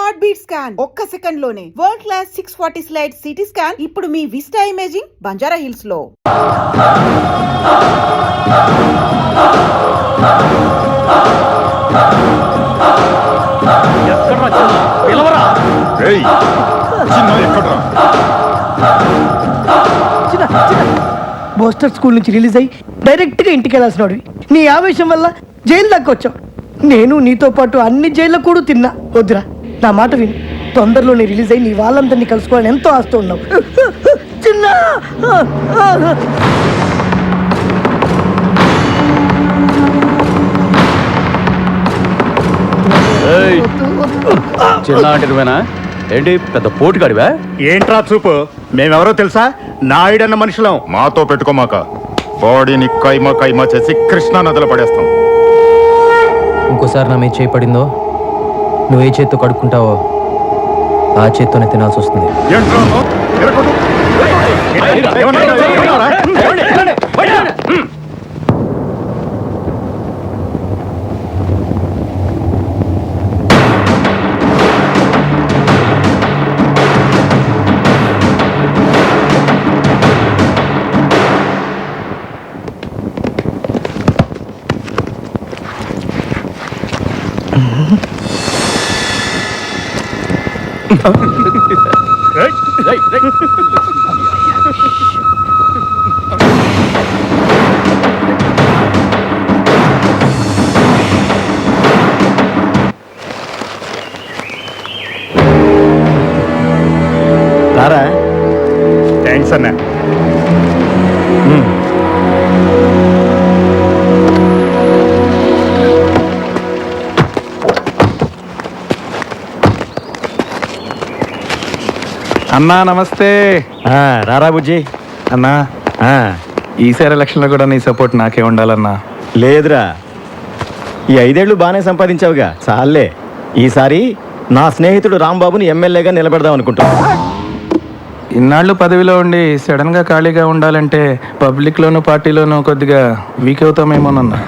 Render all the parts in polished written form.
Heart beat scan ఒక్క second లోనే world class 640 slide CT scan ఇప్పుడు మీ విస్టా ఇమేజింగ్ బంజారా హిల్స్ లో. బోస్టర్ స్కూల్ నుంచి రిలీజ్ అయ్యి డైరెక్ట్ గా ఇంటికి వెళ్ళాల్సినవి నీ ఆవేశం వల్ల జైలు దాకా వచ్చావు. నేను నీతో పాటు అన్ని జైల్లో కూడా తిన్నా. వద్దురా, నా మాట విని తొందరలోనే రిలీజ్ అయ్యి నీ వాళ్ళందరినీ కలుసుకోవాలని ఎంతో ఆస్తూ ఉన్నావు. చిన్న చిన్న అంటే ఏంటి పెద్ద పోటుగాడివా? ఏంట్రా చూపు, మేమెవరో తెలుసా? నాయుడన్న మనుషులం. మాతో పెట్టుకోమాక, బాడీని కైమా కైమా చేసి కృష్ణా నదిలో పడేస్తాం. ఇంకోసారి నా మీద చేయి పడిందో నువ్వు ఏ చేత్తో కడుక్కుంటావో ఆ చేత్తోనే తినాల్సి వస్తుంది. రారా, థ్యాంక్స్ అన్నా. అన్నా నమస్తే. రారా బుజ్జి. అన్నా ఈసారి ఎలక్షన్లో కూడా నీ సపోర్ట్ నాకే ఉండాలన్నా. లేదురా, ఈ 5 ఏళ్ళు బాగానే సంపాదించావుగా, చాలే. ఈసారి నా స్నేహితుడు రాంబాబుని ఎమ్మెల్యేగా నిలబెడదాం అనుకుంటున్నా. ఇన్నాళ్ళు పదవిలో ఉండి సడన్గా ఖాళీగా ఉండాలంటే పబ్లిక్లోనూ పార్టీలోనూ కొద్దిగా వీక్ అవుతామేమోనన్నా.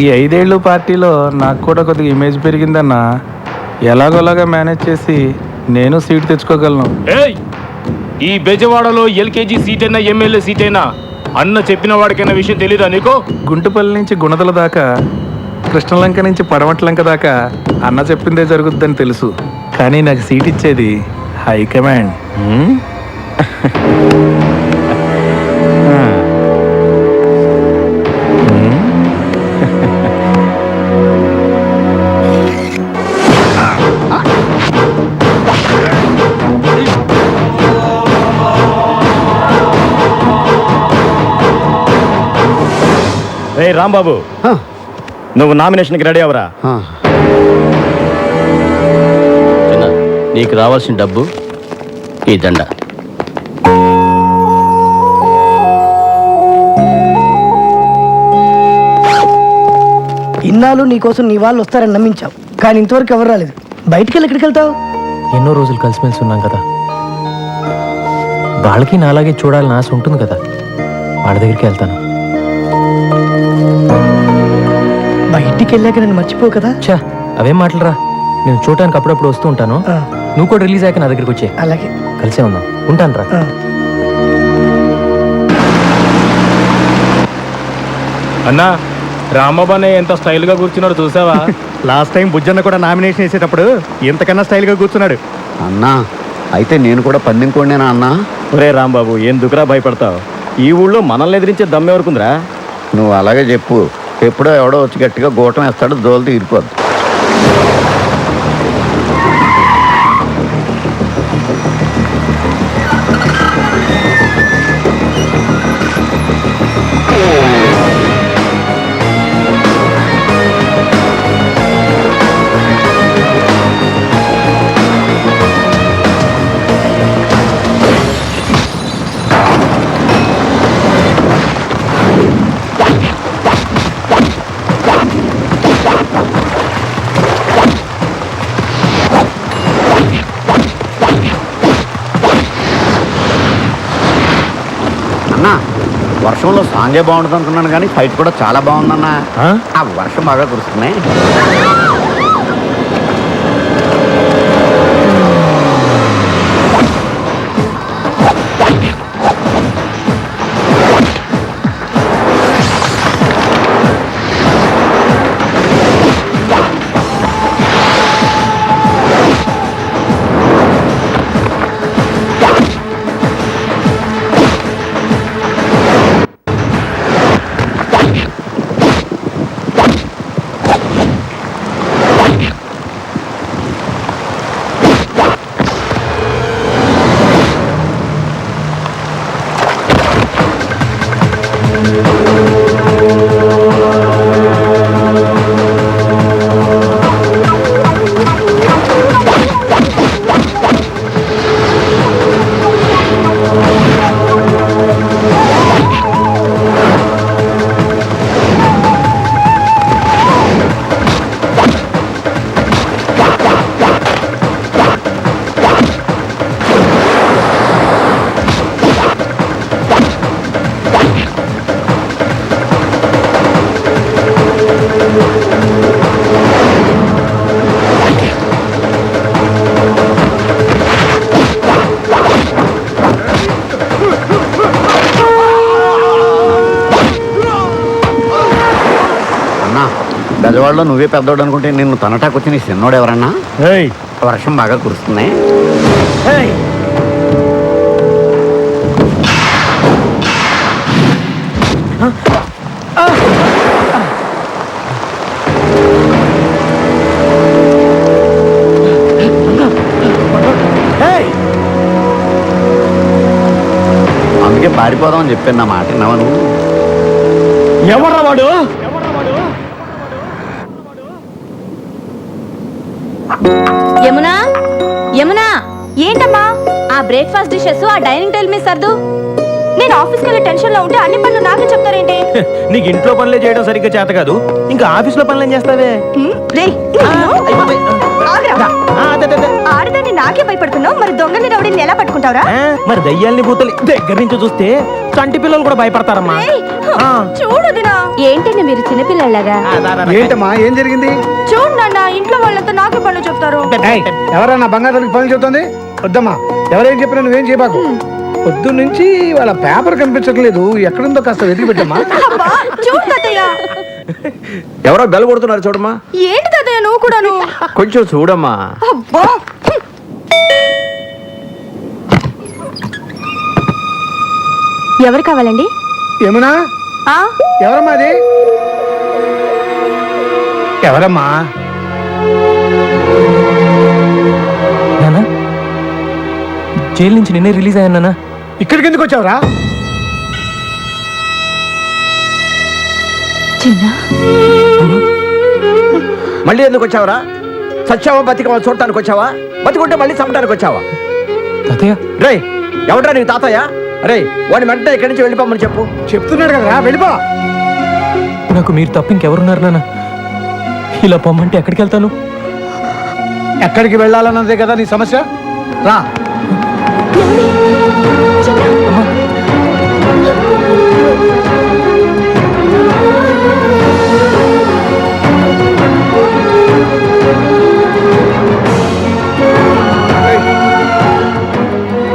ఈ 5 ఏళ్ళు పార్టీలో నాకు కూడా కొద్దిగా ఇమేజ్ పెరిగిందన్నా. ఎలాగోలాగా మేనేజ్ చేసి నేను సీట్ తెచ్చుకోగలను. ఈ బెజవాడలో ఎల్కేజీ సీట్ అయినా ఎమ్మెల్యే సీట్ అయినా అన్న చెప్పిన వాడికైనా విషయం తెలీదా నీకు? గుంటుపల్లి నుంచి గుణదల దాకా, కృష్ణలంక నుంచి పడమట్లంక దాకా అన్న చెప్పిందే జరుగుద్దని తెలుసు. కానీ నాకు సీట్ ఇచ్చేది హైకమాండ్. రే రాంబాబు, నువ్వు నామినేషన్కి రెడీ అవరా. నీకు రావాల్సిన డబ్బు ఈ దండ. ఇన్నాళ్ళు నీకోసం నీ వాళ్ళు వస్తారని నమ్మించావు, కానీ ఇంతవరకు ఎవరు రాలేదు. బయటికి వెళ్ళి ఎక్కడికి వెళ్తావు? ఎన్నో రోజులు కలిసిమెలిసి ఉన్నాం కదా, వాళ్ళకి నాలాగే చూడాలని ఆశ ఉంటుంది కదా, వాళ్ళ దగ్గరికి వెళ్తాను. బయటికి వెళ్ళాక నేను మర్చిపోవు కదా. చా, అవేం మాటలరా. నేను చూడటానికి అప్పుడప్పుడు వస్తూ ఉంటాను. నువ్వు కూడా రిలీజ్ అయ్యాక నా దగ్గరికి వచ్చే. అలాగే, కలిసే ఉందాం. ఉంటాను రా. అన్నా, రాంబాబు అన్నయ్య ఎంత స్టైల్ గా కూర్చున్నాడు చూసావా? లాస్ట్ టైం బుజ్జన్న కూడా నామినేషన్ వేసేటప్పుడు ఎంతకన్నా స్టైల్గా కూర్చున్నాడు. అన్నా, అయితే నేను కూడా పందెం కోడినేనా అన్నా? ఒరే రాంబాబు, ఎందుకురా భయపడతావు? ఈ ఊళ్ళో మనల్ని ఎదిరించే దమ్మెవరకుందిరా. నువ్వు అలాగే చెప్పు. ఎప్పుడో ఎవడో వచ్చి గట్టిగా గోటం వేస్తాడు, దోలు తీరిపోద్దు. అన్నా, వర్షంలో సాంగే బాగుంటుంది అనుకున్నాను, కానీ ఫైట్ కూడా చాలా బాగుందన్నా. ఆ వర్షం బాగా కురుస్తున్నాయి. కుటుంబంలో నువ్వే పెద్దోడు అనుకుంటే నిన్ను తనటాకొచ్చి నీ చిన్నోడు ఎవరన్నా? వర్షం బాగా కురుస్తుంది. అందుకే పారిపోదామని చెప్పాను. నా మాట విన్నావా నువ్వు? ఎవర్రా వాడు? యమునా, యమునా, ఏంటమ్మా ఆ బ్రేక్ఫాస్ట్ డిషెస్ ఆ డైనింగ్ టేబుల్ మీద సర్దు. నేను ఆఫీస్కి వెళ్ళే టెన్షన్ లో ఉంటే అన్ని పనులు నాకే చెప్తారేంటి? నీకు ఇంట్లో పనులే చేయడం సరిగ్గా చేత కాదు, ఇంకా ఆఫీస్లో పనులు ఏం చేస్తావే? ఆడదాన్ని నాకే భయపడుతున్నావు, మరి దొంగని రౌడీని ఎలా పట్టుకుంటావురా? మరి దయ్యాల్ని భూతల్ని దగ్గర నుంచి చూస్తే చంటి పిల్లలు కూడా భయపడతారమ్మా. చూడదునా ఏంటండి మీరు చిన్నపిల్లలాగా? ఏంటమ్మా, ఏం జరిగింది? చూడు నాన్న, ఇంట్లో వాళ్ళంతా నాకే పనులు చెప్తారు. ఎవరన్నా బంగారానికి పనులు చెబుతుంది? వద్దమ్మా, ఎవరేం చెప్పినా నువ్వేం చేయబాకు. పొద్దు నుంచి వాళ్ళ పేపర్ కనిపించట్లేదు, ఎక్కడుందో కాస్త వెతికి పెట్టమ్మా. చూడు తాతయ్య. ఎవరో బెల్ కొడుతున్నారు చూడమ్మా. ఏంటి తాతయ్య నువ్వు కూడాను? కొంచెం చూడమ్మా. అబ్బా, ఎవరు కావాలండి? యమునా, ఎవరమ్మా అది? ఎవరమ్మా? నానా, జైలు నుంచి నిన్నే రిలీజ్ అయ్యాను నానా. ఇక్కడికి ఎందుకు వచ్చావురా? చిన్న మళ్ళీ ఎందుకు వచ్చావరా? సచ్చావా బతికవా చూడటానికి వచ్చావా? బతికుంటే మళ్ళీ చంపడానికి వచ్చావా? తాతయ్య, రే ఎవడ్రా నీకు తాతయ్య? రే వాడిని వెంటనే ఇక్కడి నుంచి వెళ్ళిపోమని చెప్పు. చెప్తున్నాడు కదా, వెళ్ళిపో. నాకు మీరు తప్ప ఇంకెవరున్నారు నాన్న? ఇలా పొమ్మంటే ఎక్కడికి వెళ్తాను? ఎక్కడికి వెళ్ళాలన్నదే కదా నీ సమస్య. రా.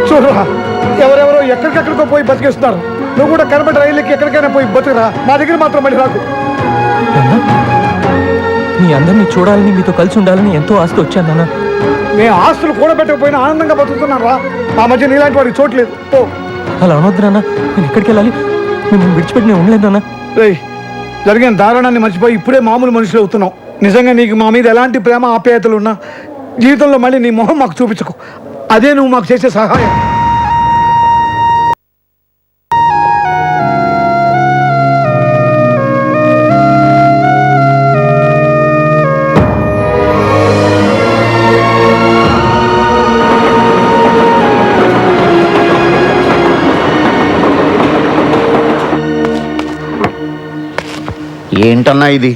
చూడరా, ఎవరెవరో ఎక్కడికెక్కడికో పోయి బతికేస్తున్నారు. నువ్వు కూడా కనబడి రైలుకి ఎక్కడికైనా పోయి బతుకురా, మా దగ్గర మాత్రం మళ్ళీ రాకు. మీ అందరినీ చూడాలని, మీతో కలిసి ఉండాలని ఎంతో ఆస్తి వచ్చాను నాన్న. మేము ఆస్తులు కూడబెట్టకపోయినా ఆనందంగా బతుకుతున్నాం రా. మా మధ్య నీలాంటి వాడికి చోట్లేదు. ఓ అలా అనొద్దు నాన్న, నేను ఎక్కడికి వెళ్ళాలి? మిమ్మల్ని విడిచిపెట్టి నేను ఉండలేదు నాన్న. రేయ్, జరిగిన దారుణాన్ని మర్చిపోయి ఇప్పుడే మామూలు మనుషులు అవుతున్నావు. నిజంగా నీకు మా మీద ఎలాంటి ప్రేమ ఆప్యాయతలు ఉన్నా జీవితంలో మళ్ళీ నీ మొహం మాకు చూపించకు. అదే నువ్వు మాకు చేసే సహాయం. ఏంటన్నా ఇది?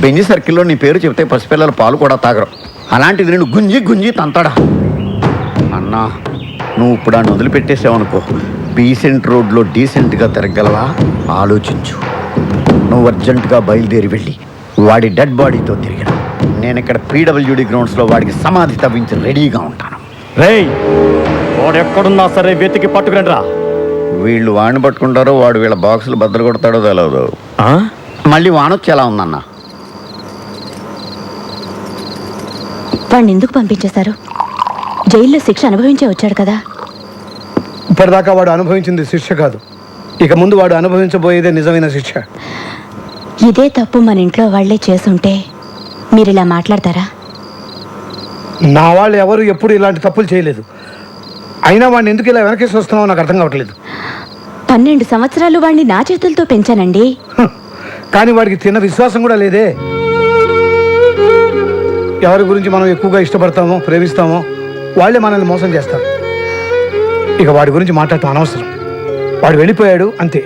బెంజి సర్కిల్లో నీ పేరు చెప్తే పసిపిల్లల పాలు కూడా తాగరు. అలాంటిది నేను గుంజి గుంజి తంతాడా? అన్నా, నువ్వు ఇప్పుడు ఆ వదిలిపెట్టేసావనుకో, డీసెంట్ రోడ్లో డీసెంట్గా తిరగలవా? ఆలోచించు. నువ్వు అర్జెంటుగా బయలుదేరి వెళ్ళి వాడి డెడ్ బాడీతో తిరిగిన నేను ఇక్కడ పీడబ్ల్యూడి గ్రౌండ్స్లో వాడికి సమాధి తవ్వించి రెడీగా ఉంటాను. రేయ్ వాడు ఎక్కడున్నా సరే వెతికి పట్టుకురండి రా. వీళ్ళు వాడిని పట్టుకుంటారో వాడు వీళ్ళ బాక్సులు బద్దలు కొడతాడో తెలియదు. మళ్ళీ వానొచ్చి ఎలా ఉందన్నా? వాడిని ఎందుకు పంపించేశారు? జైల్లో శిక్ష అనుభవించే వచ్చాడు కదా. ఇప్పటిదాకా వాడు అనుభవించింది శిక్ష కాదు, ఇక ముందు వాడు అనుభవించబోయేదే నిజమైన శిక్ష. ఇదే తప్పు మన ఇంట్లో వాళ్లే చేసుంటే మీరు ఇలా మాట్లాడతారా? నా వాళ్ళు ఎవరు ఎప్పుడు ఇలాంటి తప్పులు చేయలేదు. అయినా వాడిని ఎందుకు ఇలా వెనకేసి వస్తున్నావో నాకు అర్థం కావట్లేదు. 12 సంవత్సరాలు వాడిని నా చేతులతో పెంచానండి. కానీ వాడికి తిన్న విశ్వాసం కూడా లేదే. ఎవరి గురించి మనం ఎక్కువగా ఇష్టపడతామో ప్రేమిస్తామో వాళ్ళే మనల్ని మోసం చేస్తారు. ఇక వాడి గురించి మాట్లాడటం అనవసరం. వాడు వెళ్ళిపోయాడు అంతే.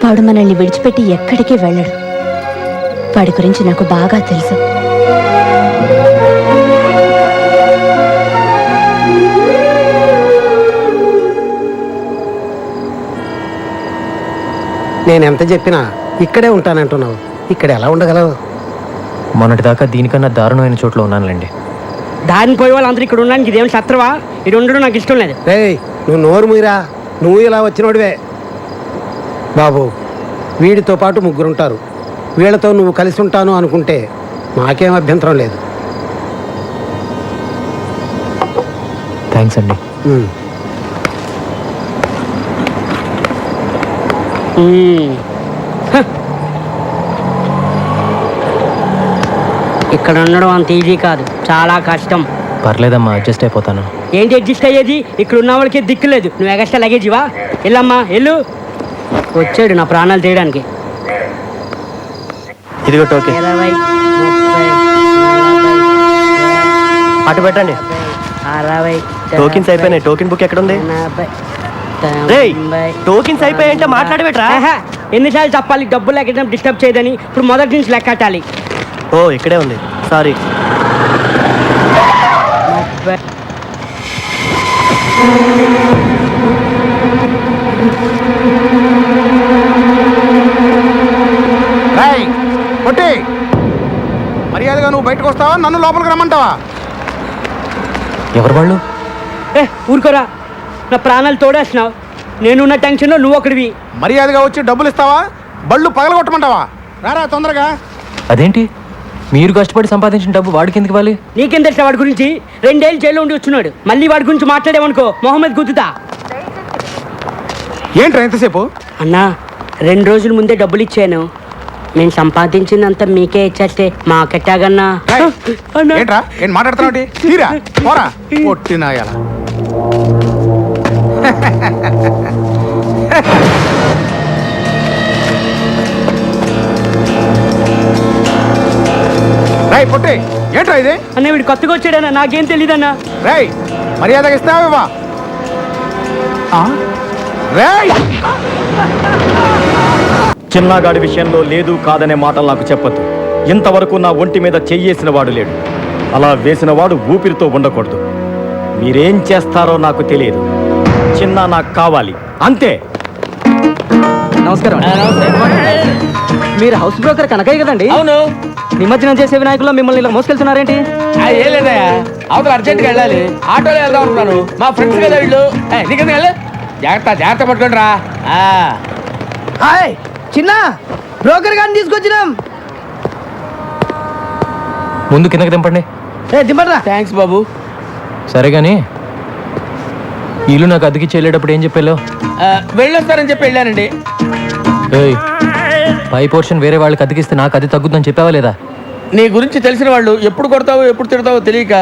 వాడు మనల్ని విడిచిపెట్టి ఎక్కడికి వెళ్ళడు. వాడి గురించి నాకు బాగా తెలుసు. నేను ఎంత చెప్పినా ఇక్కడే ఉంటానంటున్నావు, ఇక్కడ ఎలా ఉండగలవు? మొన్నటిదాకా దీనికన్నా దారుణమైన చోట్ల ఉన్నానులేండి. దారిని పోయే వాళ్ళందరూ ఇక్కడ ఉండడానికి ఇదేం శత్రువా? ఇది ఉండడం నాకు ఇష్టం లేదు. నువ్వు నోరు మీరా, నువ్వు ఇలా వచ్చినోడివే. బాబు, వీడితో పాటు 3 ఉంటారు. వీళ్ళతో నువ్వు కలిసి ఉంటాను అనుకుంటే నాకేం అభ్యంతరం లేదు. థ్యాంక్స్ అండి. ఇక్కడ ఉండడం అంత ఈజీ కాదు, చాలా కష్టం. పర్లేదమ్మా, అడ్జస్ట్ అయిపోతాను. ఏంటి అడ్జస్ట్ అయ్యేది? ఇక్కడ ఉన్న వాళ్ళకి దిక్కు లేదు. నువ్వు ఎగస్ట్రా లగేజ్ ఇవా? వెళ్ళమ్మా వెళ్ళు. వచ్చాడు నా ప్రాణాలు తీయడానికి. ఇదిగో టోకెన్. 20, 30, 40, అటు పెట్టండి. 60, టోకెన్స్ అయిపోయినాయి. టోకెన్ బుక్ ఎక్కడ ఉంది? 40, టోకెన్స్ అయిపోయాయంటే మాట్లాడబెట్రా. ఎన్నిసార్లు చెప్పాలి డబ్బులు ఎక్కడ డిస్టర్బ్ చేయదని? ఇప్పుడు మొదటి నుంచి లెక్కటాలి. ఓ ఇక్కడే ఉంది, సారీ. 30. కొట్టి మర్యాదగా నువ్వు బయటకు వస్తావా, నన్ను లోపలికి రమ్మంటావా? ఎవరు వాళ్ళు? ఊరుకోరా, నా ప్రాణాలు తోడేస్తున్నావు. నేనున్న టెన్షన్లో నువ్వు ఒకడివి. మర్యాదగా వచ్చి డబ్బులు ఇస్తావా, బళ్ళు పగలగొట్టమంటావా? రారా తొందరగా. అదేంటి, మీరు కష్టపడి సంపాదించిన డబ్బు వాడికి ఎందుకు ఇవ్వాలి? నీకేం తెలుసా వాడి గురించి? 2 ఏళ్ళు జైల్లో ఉండి వచ్చున్నాడు. మళ్ళీ వాడి గురించి మాట్లాడేవనుకో మొహమ్మద్ గుద్దుతా. ఏంట్రా ఎంతసేపు? అన్నా, 2 రోజుల ముందే డబ్బులు ఇచ్చాను. నేను సంపాదించిందంతా మీకే ఇచ్చేస్తే మాకెట్టాగన్నా. ఏంట్రా ఏం మాట్లాడుతున్నావు? తీరా పోరా పొట్టినాయాల. రాయ్ పొట్టి, ఏంట్రా ఇది? అన్న వీడు కొత్తగా వచ్చాడన్నా, నాకేం తెలీదన్నా. రాయ్ మర్యాదగా ఇస్తావా? రాయ్ చిన్నగాడి విషయంలో లేదు కాదనే మాటలు నాకు చెప్పొద్దు. ఇంతవరకు నా ఒంటి మీద చెయ్యేసిన వాడు లేడు. అలా వేసిన వాడు ఊపిరితో ఉండకూడదు. మీరేం చేస్తారో నాకు తెలియదు. చిన్న నాకు కావాలి, అంతే. నమస్కారం. మీరు హౌస్ బ్రోకర్ కనకయ్య కదండి? అవును. నిమజ్జనం చేసే వినాయకుల్లో మిమ్మల్ని ఇలా మోసుకెళ్తున్నారేంటి? ఏం లేదయ్యా, అవతల అర్జెంట్గా వెళ్ళాలి, ఆటోలో వెళ్దాం అనుకున్నాను. మా ఫ్రెండ్స్ కదా వీళ్ళు. నీకెందుకు వెళ్ళి జాగ్రత్త జాగ్రత్త పట్టుకోండి రా. హాయ్ చిన్న, బ్రోకర్ గారిని తీసుకొచ్చినాం. ముందు కిందకి దింపండి. దింపరా. థ్యాంక్స్ బాబు. సరే కానీ ఇల్లు నాకు అద్దెకి చెల్లేటప్పుడు ఏం చెప్పాలో? వెళ్ళొస్తారని చెప్పి వెళ్ళానండి. పై పోర్షన్ వేరే వాళ్ళకి అద్దెకిస్తే నాకు అది తగ్గుద్దని చెప్పావా లేదా? నీ గురించి తెలిసిన వాళ్ళు ఎప్పుడు కొడతావో ఎప్పుడు తిడతావో తెలియక,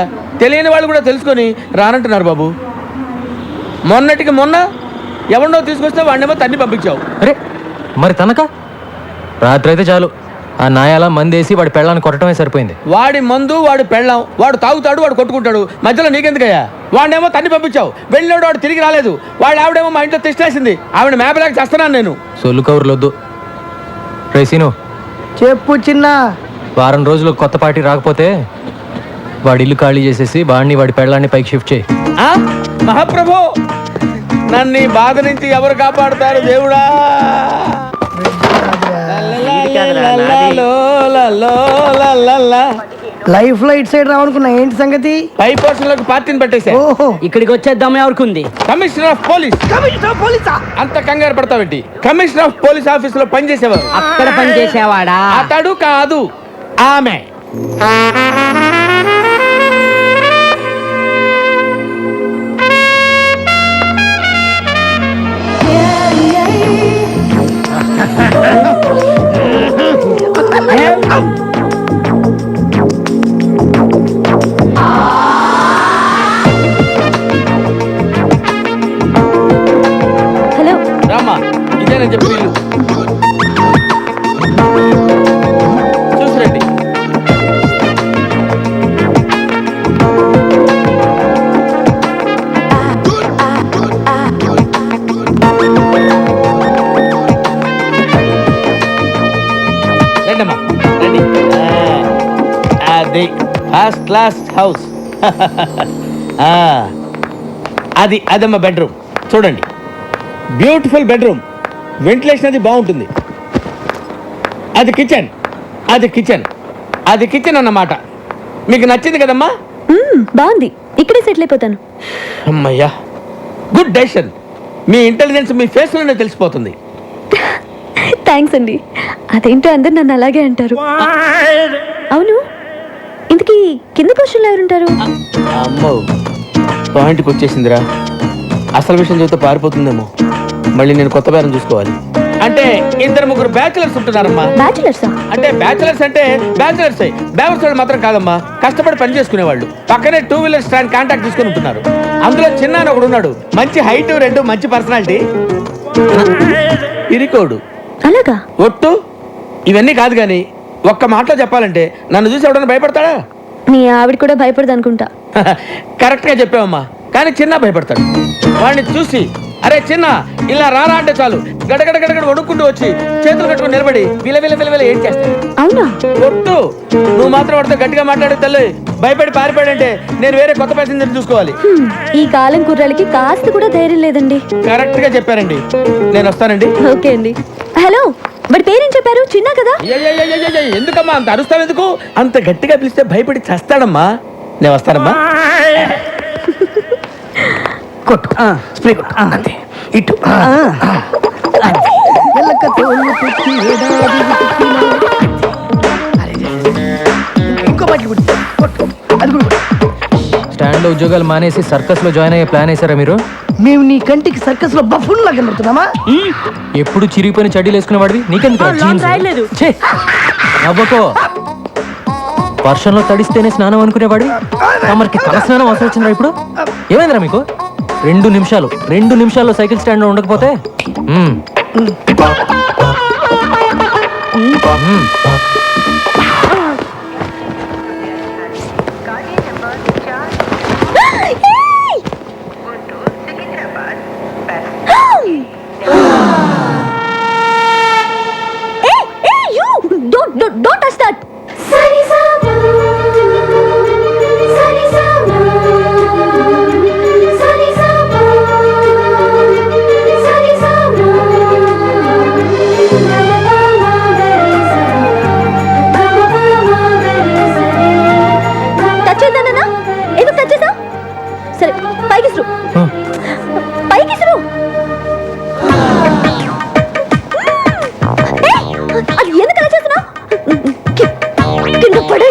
తెలియని వాళ్ళు కూడా తెలుసుకొని రానంటున్నారు బాబు. మొన్నటికి మొన్న ఎవరినో తీసుకొస్తే వాడినేమో తన్ని పంపించావు. అరే మరి తనక రాత్రి అయితే చాలు, ఆ నాయాల మందేసి వాడి పెళ్ళాన్ని కొట్టడమే సరిపోయింది. వాడి మందు వాడు పెళ్ళాం, వాడు తాగుతాడు, వాడు కొట్టుకుంటాడు. మధ్యలో నీకెందుకయ్యా? వాడినేమో తన్ని పంపించావు. వెళ్ళినోడు వాడు తిరిగి రాలేదు. వాడు ఆవిడేమో మా ఇంట్లో తెచ్చేసింది. ఆవిడ మేపలేక చేస్తున్నాను నేను. సొల్లు కౌరులొద్దు. రేసీను చెప్పు చిన్న. వారం రోజులు కొత్త పార్టీ రాకపోతే వాడి ఇల్లు ఖాళీ చేసేసి వాడిని వాడి పెళ్ళాన్ని పైకి షిఫ్ట్ చేయి. మహాప్రభు, నన్ను ఈ బాధ నుంచి ఎవరు కాపాడుతారు దేవుడా? లైఫ్ లో ఇటు సైడ్ రావనుకున్నా, ఏంటి సంగతి? పై పోర్షన్ లోకి పార్టీని పెట్టేసా. ఓహో, ఇక్కడికి వచ్చేద్దాం ఎవరికి? Commissioner of police. పోలీసా? అంత కంగారు పడతావేంటి? కమిషనర్ ఆఫ్ పోలీస్ ఆఫీస్ లో పనిచేసేవారు. అక్కడ పనిచేసేవాడా? అతడు కాదు, ఆమె. హలో రామ్మా, ఇదేనని చెప్పి వీళ్ళు చూసిరండి. రండమ్మా రండి. అది ఫస్ట్ క్లాస్ హౌస్. అదమ్మా బెడ్రూమ్. చూడండి, బ్యూటిఫుల్ బెడ్రూమ్. వెంటిలేషన్ అది బాగుంటుంది. అది కిచెన్, అది కిచెన్, అది కిచెన్ అన్నమాట. మీకు నచ్చింది కదమ్మా? బాగుంది, ఇక్కడే సెటిల్ అయిపోతాను. అమ్మయ్యా, గుడ్ డెసిషన్. మీ ఇంటెలిజెన్స్ మీ ఫేస్లోనే తెలిసిపోతుంది. థ్యాంక్స్ అండి. అదేంటో అందరు నన్ను అలాగే అంటారు. అవును, ఇంతకీ కింద పోస్టుల్లో ఎవరుంటారు? అమ్మో పాయింట్కి వచ్చేసిందిరా. అసలు విషయం చెబితే పారిపోతుందేమో. మళ్ళీ నేను కొత్త బేరం చూసుకోవాలి. అంటే 2-3 బ్యాచులర్స్ ఉంటున్నారమ్మా. బ్యాచులర్సా? అంటే బ్యాచులర్స్ బ్యాచులర్స్ వాళ్ళు మాత్రం కాదమ్మా, కష్టపడి పని చేసుకునే వాళ్ళు. పక్కనే 2 వీలర్ స్టాండ్ కాంటాక్ట్ తీసుకుని ఉంటున్నారు. అందులో చిన్న అని ఒకడు ఉన్నాడు, మంచి హైట్, 2 మంచి పర్సనాలిటీ, ఇరికోడు. అలాగా? ఒట్టు ఇవన్నీ కాదు కానీ ఒక్క మాటలో చెప్పాలంటే నన్ను చూసి ఎవడన్నా భయపడతాడా? మీ ఆవిడ కూడా భయపడదు అనుకుంటా. కరెక్ట్ గా చెప్పావమ్మా, కానీ చిన్న భయపడతాడు. వాడిని చూసి అరే చిన్న ఇలా రారా అంటే చాలు గడగడ గడగడ వణుక్కుంటూ వచ్చి చేతులు కట్టుకుని నిలబడి విల ఏం చేస్తాడు. అవునా? ఒట్టు నువ్వు మాత్రం వాడితో గట్టిగా మాట్లాడే తల్లి భయపడి పారిపోయాడంటే నేను వేరే కొత్త ప్యాసింజర్ చూసుకోవాలి. ఈ కాలం కుర్రాళ్ళకి కాస్త కూడా ధైర్యం లేదండి. కరెక్ట్ గా చెప్పారండి, నేను వస్తానండి. ఓకే అండి. హలో, వాడి పేరేం చెప్పారు? చిన్న కదా? ఎందుకమ్మా అంత అరుస్తావు? ఎందుకు అంత గట్టిగా పిలిస్తే భయపడి చస్తాడమ్మా. నేను వస్తానమ్మా. కొట్టు స్ప్రే కొట్టు అంతే ఇటు ఇంకో బాటిల్ కొట్టు అది కూడా స్టాండ్లో ఉద్యోగాలు మానేసి సర్కస్లో జాయిన్ అయ్యే ప్లాన్ వేసారా మీరు? మేము నీ కంటికి సర్కస్ లో బఫూన్ లాగా కనబడుతున్నామా? ఎప్పుడు చిరిగిపోయిన చడ్డీలు వేసుకునేవాడివి, నీకెందుకు అవ్వకో. వర్షంలో తడిస్తేనే స్నానం అనుకునేవాడి, తమరికి తల స్నానం అవసరం వచ్చిందా ఇప్పుడు? ఏమైందిరా మీకు? 2 నిమిషాల్లో సైకిల్ స్టాండ్ లో ఉండకపోతే Don't touch that. సరే పైకి అది ఎందుకు అలా చేస్తున్నావు? కింద పడే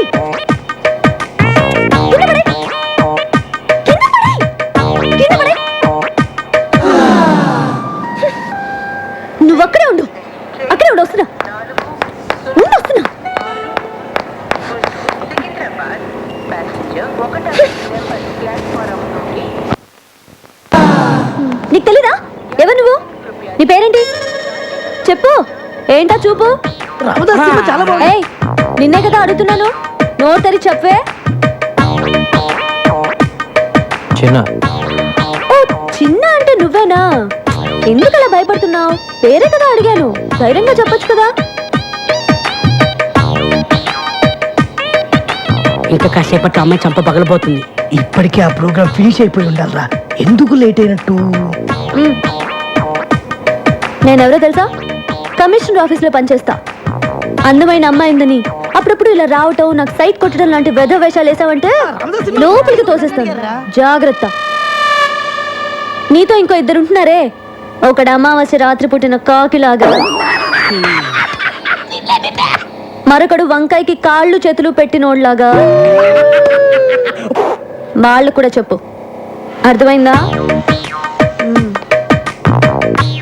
నువ్వు అక్కడే ఉండు వస్తున్నా. నీకు తెలీదా? ఎవరు నువ్వు? నీ పేరేంటి చెప్పు. ఏంటా చూపు? చాలా బాగుంది. ఏయ్, నిన్నే కదా అడుగుతున్నాను, నోరు తెరి చెప్పే. చిన్న. ఓ చిన్న అంటే నువ్వేనా? ఎందుకు అలా భయపడుతున్నావు? పేరే కదా అడిగాను, ధైర్యంగా చెప్పొచ్చు కదా. ఇంకా కాసేపట్లో అమ్మాయి చంప పగలబోతుంది. ఇప్పటికే ఆ ప్రోగ్రామ్ ఫినిష్ అయిపోయి ఉండాలరా, ఎందుకు లేట్ అయినట్టు? నేనెవరో తెలుసా? కమిషనర్ ఆఫీస్లో పనిచేస్తా. అందమైన అమ్మాయిందని అప్పుడప్పుడు ఇలా రావటం, నాకు సైట్ కొట్టడం లాంటి వెధ వేషాలు వేసావంటే లోపలికి తోసేస్తాను, జాగ్రత్త. నీతో ఇంకో 2 ఉంటున్నారే, ఒకడు అమావాస్య రాత్రి పుట్టిన కాకిలాగా, మరొకడు వంకాయకి కాళ్ళు చేతులు పెట్టినోడ్లాగా. వాళ్ళు కూడా చెప్పు, అర్థమైందా?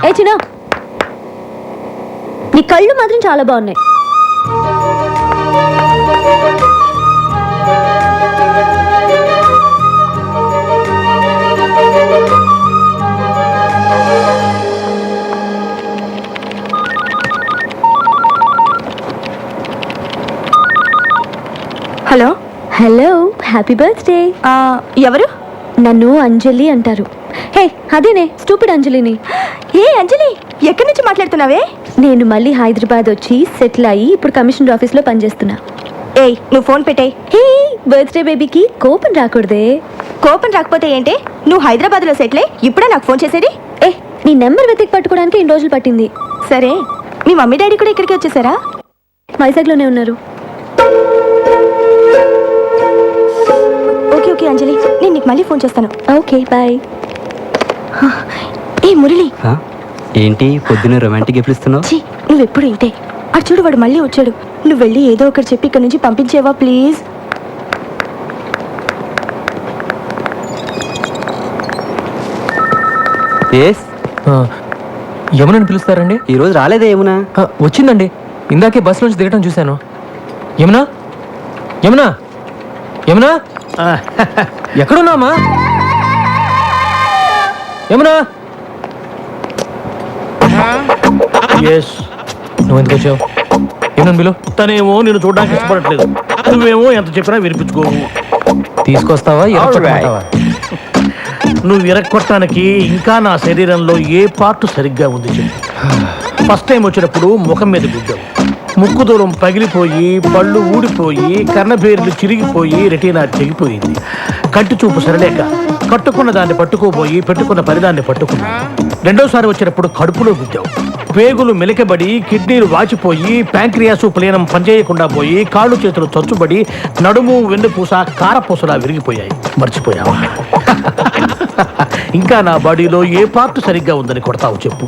ఏ చిన్న, నీ కళ్ళు మాత్రం చాలా బాగున్నాయి. Hello happy birthday. ఎవరు? నన్ను అంజలి అంటారు. హే అదేనే, స్టూపిడ్ అంజలిని. ఏ అంజలి, ఎక్కడి నుంచి మాట్లాడుతున్నావే? నేను మళ్ళీ హైదరాబాద్ వచ్చి సెటిల్ అయ్యి ఇప్పుడు కమిషనర్ ఆఫీస్లో పనిచేస్తున్నా. ఏయ్, నువ్వు ఫోన్ పెట్టేయ్. హే, బర్త్డే బేబీకి కోపం రాకూడదే. కోపం రాకపోతే ఏంటి? నువ్వు హైదరాబాద్లో సెటిల్ అయ్యి ఇప్పుడే నాకు ఫోన్ చేసేది? నీ నెంబర్ వెతికి పట్టుకోవడానికి 2 రోజులు పట్టింది. సరే, మీ మమ్మీ డాడీ కూడా ఇక్కడికి వచ్చేసారా? వైజాగ్లోనే ఉన్నారు. ఓకే ఓకే అంజలి, నేను నీకు మళ్ళీ ఫోన్ చేస్తాను. Okay bye. ఏ మురళి, ఏంటి పొద్దున్న రొమాంటిక్ గిఫ్ట్లు ఇస్తున్నావు? నువ్వెప్పుడు ఇంతే. అటు చూడు, వాడు మళ్ళీ వచ్చాడు. నువ్వు వెళ్ళి ఏదో ఒకటి చెప్పి ఇక్కడ నుంచి పంపించేవా ప్లీజ్? ఎస్. యమునని పిలుస్తారండి? ఈరోజు రాలేదే యమునా? వచ్చిందండి, ఇందాకే బస్ నుంచి దిగటం చూశాను. యమునా, యమునా, యమునా, ఎక్కడున్నామా? యమునా, నువ్వు ఎందుకు వచ్చావు? యమునని పిలు. తనేమో నేను చూడడానికి ఇష్టపడట్లేదు, నువ్వేమో ఎంత చెప్పినా వినిపించుకోవు. తీసుకొస్తావా ఎరగొట్టమంటావా? నువ్వు విరక్కొట్టడానికి ఇంకా నా శరీరంలో ఏ పార్ట్ సరిగ్గా ఉంది చెప్పు. ఫస్ట్ టైం వచ్చినప్పుడు ముఖం మీద గుద్దావు, ముక్కు దూరం పగిలిపోయి పళ్ళు ఊడిపోయి కర్ణభేర్లు చిరిగిపోయి రెటీనా తెగిపోయింది. కంటి చూపు సరలేక కట్టుకున్న దాన్ని పట్టుకోబోయి పెట్టుకున్న పరిదాన్ని పట్టుకున్నా. రెండోసారి వచ్చినప్పుడు కడుపులో గుద్దావు, పేగులు మెలికబడి కిడ్నీలు వాచిపోయి ప్యాంక్రియాసు ప్లీనం పనిచేయకుండా పోయి కాళ్ళు చేతులు చచ్చుబడి నడుము వెన్నుపూస కారపూసలా విరిగిపోయాయి. మర్చిపోయావా? ఇంకా నా బాడీలో ఏ పార్ట్ సరిగ్గా ఉందని కొడతావు చెప్పు.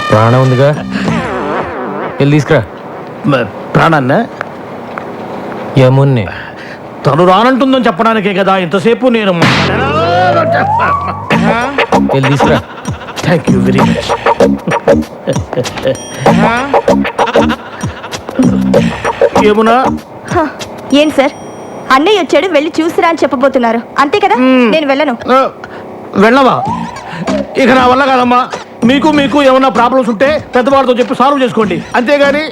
ప్రాణం ఉందిగా, వెళ్ళి తీసుకురా. ప్రాణాన్న యమున్ని తను రానంటుందని చెప్పడానికే కదా ఇంతసేపు నేను. వెళ్ళి తీసుకురా. Thank you very much. ఏమునా? ఏం సార్, అన్నయ్య వచ్చాడు, వెళ్ళి చూసిరా అని చెప్పబోతున్నారు అంతే కదా? నేను వెళ్ళను. వెళ్ళవా? ఇక నా వల్ల కాదమ్మా. మీకు ఏమన్నా ప్రాబ్లమ్స్ ఉంటే పెద్దవాళ్ళతో చెప్పి సాల్వ్ చేసుకోండి, అంతేగాని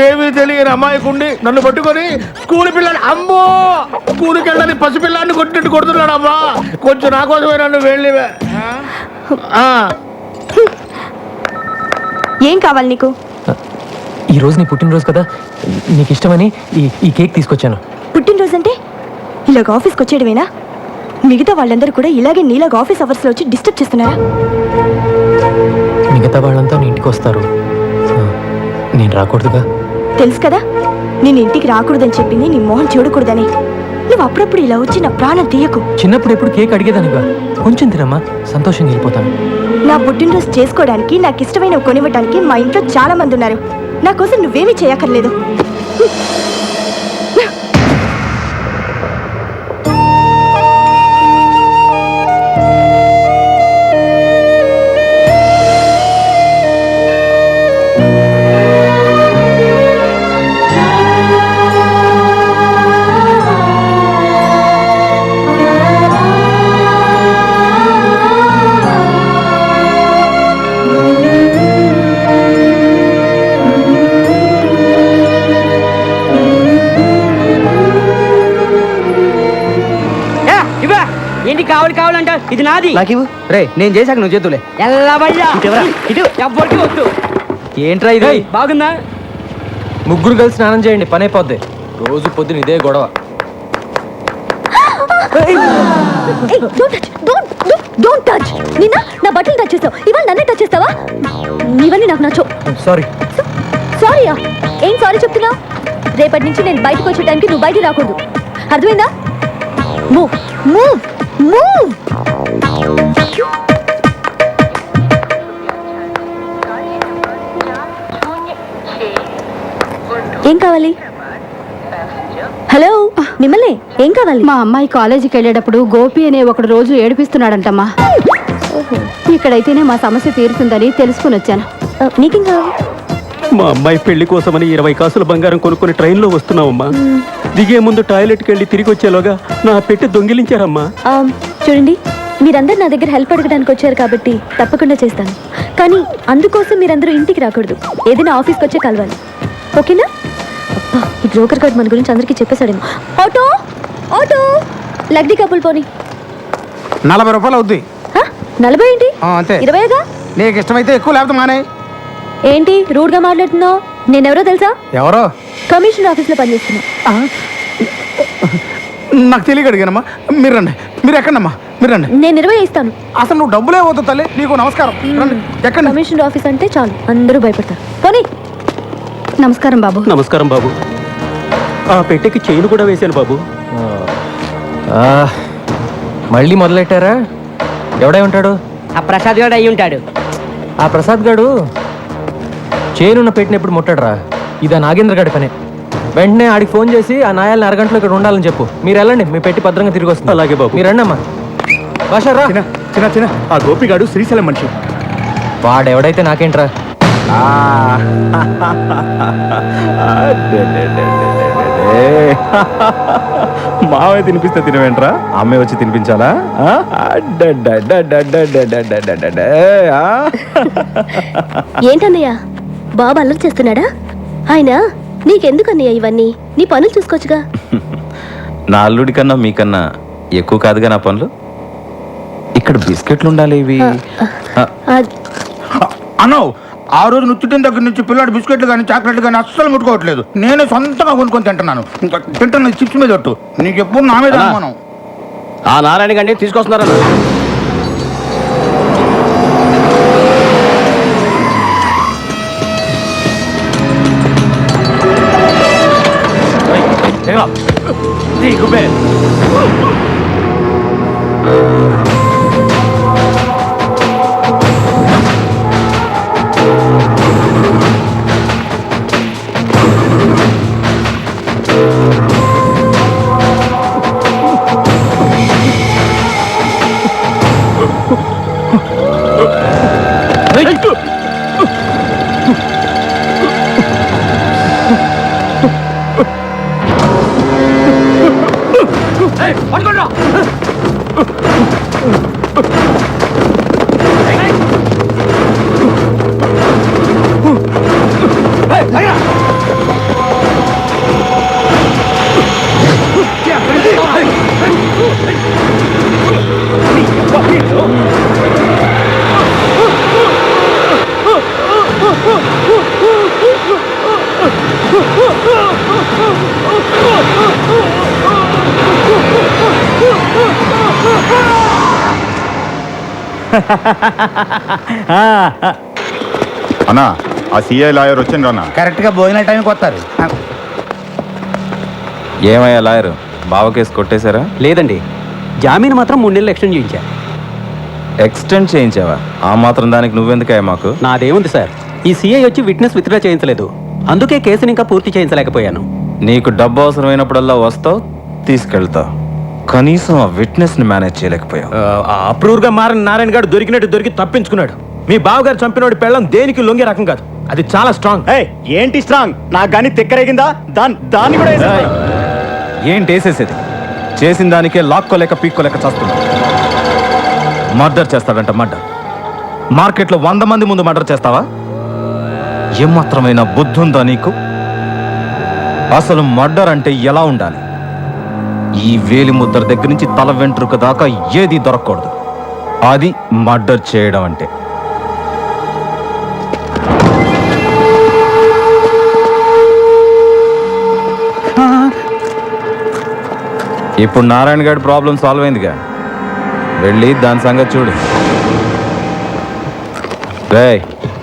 ఏమీ తెలియని అమ్మాయికుండి నన్ను పట్టుకొని స్కూల్ పిల్లని, అమ్మో స్కూల్కి వెళ్ళని పసిపిల్లాన్ని కొట్టినట్టు కొడుతున్నాడు అమ్మా. కొంచెం నా కోసమే నన్ను వెళ్ళి. ఏం కావాలి నీకు? ఈ రోజు నీ పుట్టినరోజు కదా, నీకు ఇష్టమని ఈ కేక్ తీసుకొచ్చాను. పుట్టినరోజు అంటే ఇలాగ ఆఫీస్కి వచ్చేయడమేనా? మిగతా వాళ్ళందరూ కూడా ఇలాగే నీలాగా ఆఫీస్ అవర్స్లో వచ్చి డిస్టర్బ్ చేస్తున్నారా? మిగతా వాళ్ళంతా నీ ఇంటికి వస్తారు, నేను రాకూడదుగా? తెలుసు కదా, నేను ఇంటికి రాకూడదని చెప్పింది నీ మొహం చూడకూడదని. నువ్వు అప్పుడప్పుడు ఇలా వచ్చి నా ప్రాణం తీయకు. చిన్నప్పుడు ఎప్పుడు కేక్ అడిగేదానిగా, కొంచెం తినమ్మా, సంతోషంగా వెళ్ళిపోతాను. నా పుట్టినరోజు చేసుకోవడానికి, నాకు ఇష్టమైనవి కొనివ్వడానికి మా ఇంట్లో చాలా మంది ఉన్నారు. నా కోసం నువ్వేమీ చేయక్కర్లేదు. ఏంటి కావాలంట? ఇది నాది. రే, నేను చేశాక నువ్వు చేతులే. ఎవ్వరికి వద్దు. ఏంట్రా ఇది? బాగుందా? ముగ్గురు కలిసి స్నానం చేయండి, పని అయిపోద్ది. రోజు పొద్దున ఇదే గొడవ. నిన్న నా బట్టలు టచ్ చేస్తావు, ఇవాళ నన్నే టచ్ చేస్తావా? ఇవన్నీ నాకు నచ్చవు. సారీ. సారీయా? ఏం సారీ చెప్తున్నావు? రేపటి నుంచి నేను బయటకు వచ్చే టైంకి నువ్వు బయటికి రాకూడదు, అర్థమైందా? Move move move. ఏం కావాలి? హలో, మిమ్మల్ని ఏం కావాలి? మా అమ్మాయి కాలేజీకి వెళ్ళేటప్పుడు గోపి అనే ఒకడు రోజు ఏడిపిస్తున్నాడంటమ్మా. ఇక్కడైతేనే మా సమస్య తీరుతుందని తెలుసుకుని వచ్చాను. నీకేం కావాలి? మా అమ్మాయి పెళ్లి కోసమని 20 కాసుల బంగారం కొనుక్కుని ట్రైన్లో వస్తున్నామమ్మా. దిగే ముందు టాయిలెట్కి వెళ్ళి తిరిగి వచ్చేలోగా నా పెట్టి దొంగిలించారమ్మా. చూడండి, మీరందరూ నా దగ్గర హెల్ప్ అడగడానికి వచ్చారు కాబట్టి తప్పకుండా చేస్తాను. కానీ అందుకోసం మీరందరూ ఇంటికి రాకూడదు, ఏదైనా ఆఫీస్కి వచ్చే కలవాలి, ఓకేనా? అబ్బా, ఈ బ్రోకర్ కార్డ్ మన గురించి అందరికీ చెప్పేశాడేమో. ఆటో ఆటో, లగ్డీ కప్పులు పోనీ. 40 రూపాయలు అవుద్ది. 40 ఏంటి? అంతే. 20గా? నీకు ఇష్టమైతే ఎక్కువ, లేకపోతే మానే. ఏంటి రూడ్గా మాట్లాడుతున్నావు? నేనెవరో తెలుసా? ఎవరో? కమిషనర్ ఆఫీస్లో పనిచేస్తున్నా. నాకు తెలియక అడిగానమ్మా. మీరు రండి. మీరు ఎక్కడమ్మా? మీరు రండి. నేను 20 ఇస్తాను. అసలు నువ్వు డబ్బులే పోతావు తల్లి. నీకు నమస్కారం. రండి. ఎక్కడ? కమిషనర్ ఆఫీస్ అంటే చాలు అందరూ భయపడతారు. పోనీ. నమస్కారం బాబు. నమస్కారం బాబు. ఆ పెట్టెకి చైన్ కూడా వేశాను బాబు. మళ్ళీ మొదలెట్టారా? ఎవడై ఉంటాడు? ఆ ప్రసాద్ గారు అయి ఉంటాడు. ఆ ప్రసాద్ గాడు చేనున్న పెట్టినప్పుడు ముట్టాడరా. ఇదా నాగేంద్ర గాడి పని. వెంటనే ఆడికి ఫోన్ చేసి ఆ నాయాలని అరగంటలో ఇక్కడ ఉండాలని చెప్పు. మీరు వెళ్ళండి, మీ పెట్టి భద్రంగా తిరిగి వస్తుంది. అలాగే బాబు. మీరు రండి అమ్మా. భాష రా. చిన్న చిన్న ఆ గోపిగాడు శ్రీశైలం మనిషి. వాడెవడైతే నాకేంట్రా? మావే తినిపిస్తే తినవేంట్రా? అమ్మే వచ్చి తినిపించాలా? ఏంటన్నయ్య బాబు అల్లరి చేస్తున్నాడా? ఆయన నీకెందుకన్నయ్య ఇవన్నీ? నీ పనులు చూసుకోవచ్చుగా. నా అల్లుడి కన్నా మీకన్నా ఎక్కువ కాదుగా నా పనులు. ఇక్కడ బిస్కెట్లు ఉండాలి ఇవి. అన్నో ఆ రోజు నుచ్చుటిన దగ్గర నుంచి పిల్లాడు బిస్కెట్లు కానీ చాక్లెట్లు కానీ అస్సలు ముట్టుకోవట్లేదు. నేను సొంతంగా కొనుక్కొని తింటున్నాను. ఇంకా తింటున్న చిప్స్ మీద ఒట్టు. నీకు ఎప్పుడు నా మీద అనుమానం. ఆ నారాయణ గండి తీసుకొస్తున్నారన్న. అన్నా ఆ సిఐ లాయర్ వచ్చిండ్రు అన్న. కరెక్ట్ గా భోజన టైంకి వస్తారు. ఏమయ్యా లాయరు, బావ కేసు కొట్టేశారా? లేదండి, జామీన్ మాత్రం 3 నెలలు ఎక్స్టెండ్ చేయించా. ఎక్స్టెండ్ చేయించావా? ఆ మాత్రం దానికి నువ్వెందుకయ్యా మాకు? నాదేముంది సార్, ఈ సిఐ వచ్చి విట్నెస్ విత్డ్రా చేయించలేదు. అందుకే కేసుని ఇంకా పూర్తి చేయించలేకపోయాను. నీకు డబ్బు అవసరమైనప్పుడల్లా వస్తావు, తీసుకెళ్తావు. కనీసం ఆ విట్నెస్ ని మేనేజ్ చేయలేకపోయావు. అప్రూవ్ గా మారిన నారాయణ గారు దొరికినట్టు దొరికి తప్పించుకున్నాడు. మీ బావగారు చంపినోడి పెళ్ళం దేనికి లొంగే రకం కాదు, అది చాలా స్ట్రాంగ్. ఏంటి స్ట్రాంగ్? నాకు కానీ తిక్కరేగిందా? దాన్ని కూడా ఏంటి వేసేసేది? చేసిన దానికే లాక్కోలేక పీక్కోలేక చేస్తున్నా. మర్డర్ చేస్తాడంట, మర్డర్. మార్కెట్లో 100 మంది ముందు మర్డర్ చేస్తావా? ఏమాత్రమైన బుద్ధి ఉందా నీకు? అసలు మర్డర్ అంటే ఎలా ఉండాలి? ఈ వేలి ముద్ర దగ్గర నుంచి తల వెంట్రుక దాకా ఏది దొరకకూడదు. అది మర్డర్ చేయడం అంటే. ఇప్పుడు నారాయణ గారి ప్రాబ్లం సాల్వ్ అయిందిగా, వెళ్ళి దాని సంగతి చూడు. రే,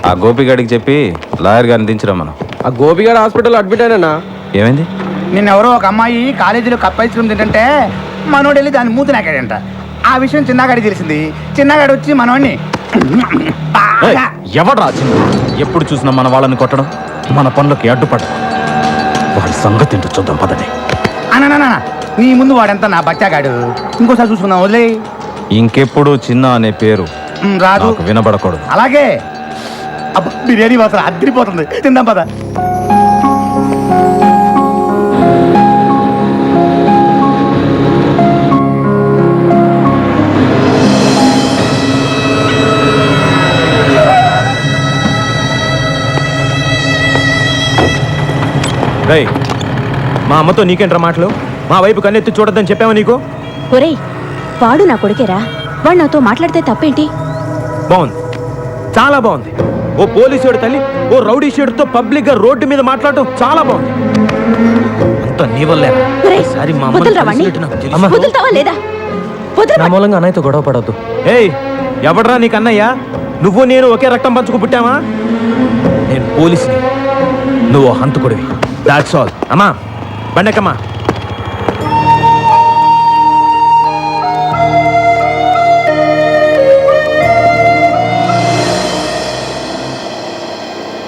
ఆ గోపిగాడికి చెప్పి లాయర్ గారిని దించరా. మనం ఆ గోపిగాడు హాస్పిటల్ అడ్మిట్ అయినా. ఏమైంది? నిన్నెవరో ఒక అమ్మాయి కాలేజీలో కప్ ఐస్ క్రీమ్ తింటుంటే మనోడు వెళ్ళి దాన్ని మూతి నాకాడంట. ఆ విషయం చిన్నగాడికి తెలిసింది. చిన్నగాడు వచ్చి మనోడిని ఎవడ్రా చిన్న? ఎప్పుడు చూసినా మన వాళ్ళని కొట్టడం, మన పనులకి అడ్డుపడడం. వాడి సంగతి ఏంటో చూద్దాం పదండి. అన్న నీ ముందు వాడంతా నా బచ్చాగాడు. ఇంకోసారి చూసుకుందాం, వదిలే. ఇంకెప్పుడు చిన్న అనే పేరు రాదు, నాకు వినబడకూడదు. అలాగే. బిర్యానీ మాత్రం అద్దరిపోతుంది, తిందాం పద. రేయ్, మా అమ్మతో నీకేంట్రా మాటలు? మా వైపు కన్నెత్తి చూడొద్దని చెప్పావా నీకు? ఒరేయ్, వాడు నా కొడుకేరా. వాడు నాతో మాట్లాడితే తప్పేంటి? బాగుంది, చాలా బాగుంది. ఓ పోలీసుడు తల్లి ఓ రౌడీ షేడుతో పబ్లిక్ గా రోడ్డు మీద మాట్లాడటం చాలా బాగుంది. అంత నీ వల్లేరా? ఈసారి మా అమ్మని కలిసినట్టు నాకు తెలుసు. వదులుతావా లేదా? నా మూలంగా అన్నయ్యతో గొడవ పడవద్దు. ఏయ్, ఎవడ్రా నీకు అన్నయ్య? నువ్వు నేను ఒకే రక్తం పంచుకు పుట్టావా? నేను పోలీసుని, నువ్వు హంతకుడివి. That's all. అమ్మా బండకమ్మా.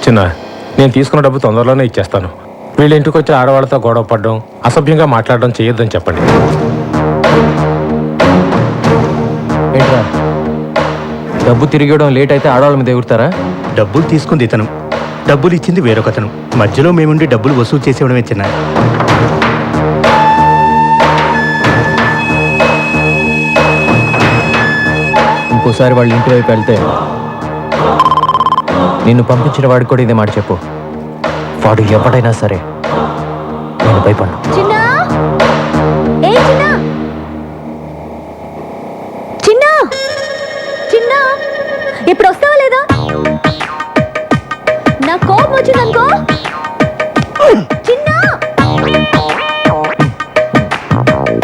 చిన్న, నేను తీసుకున్న డబ్బు తొందరలోనే ఇచ్చేస్తాను. వీళ్ళ ఇంటికి వచ్చి ఆడవాళ్ళతో గొడవ పడడం, అసభ్యంగా మాట్లాడడం చేయొద్దని చెప్పండి. ఏంట్రా డబ్బు తిరిగడం లేట్ అయితే ఆడవాళ్ళ మీద ఎగురుతారా? డబ్బులు తీసుకుంది ఇతను, డబ్బులు ఇచ్చింది వేరొకతను. మధ్యలో మేముండి డబ్బులు వసూలు చేసేవడమే చిన్న. ఇంకోసారి వాళ్ళ ఇంటి వైపు వెళ్తే నిన్ను పంపించిన వాడికి కూడా ఇదే మాట చెప్పు. వాడు ఎవడైనా సరే నేను భయపడ్ను. చిన్నా ఏ చిన్నా చిన్నా చిన్నా ఇప్పుడు వస్తావా లేదా? నా కోపం వచ్చిందనుకో. చిన్నా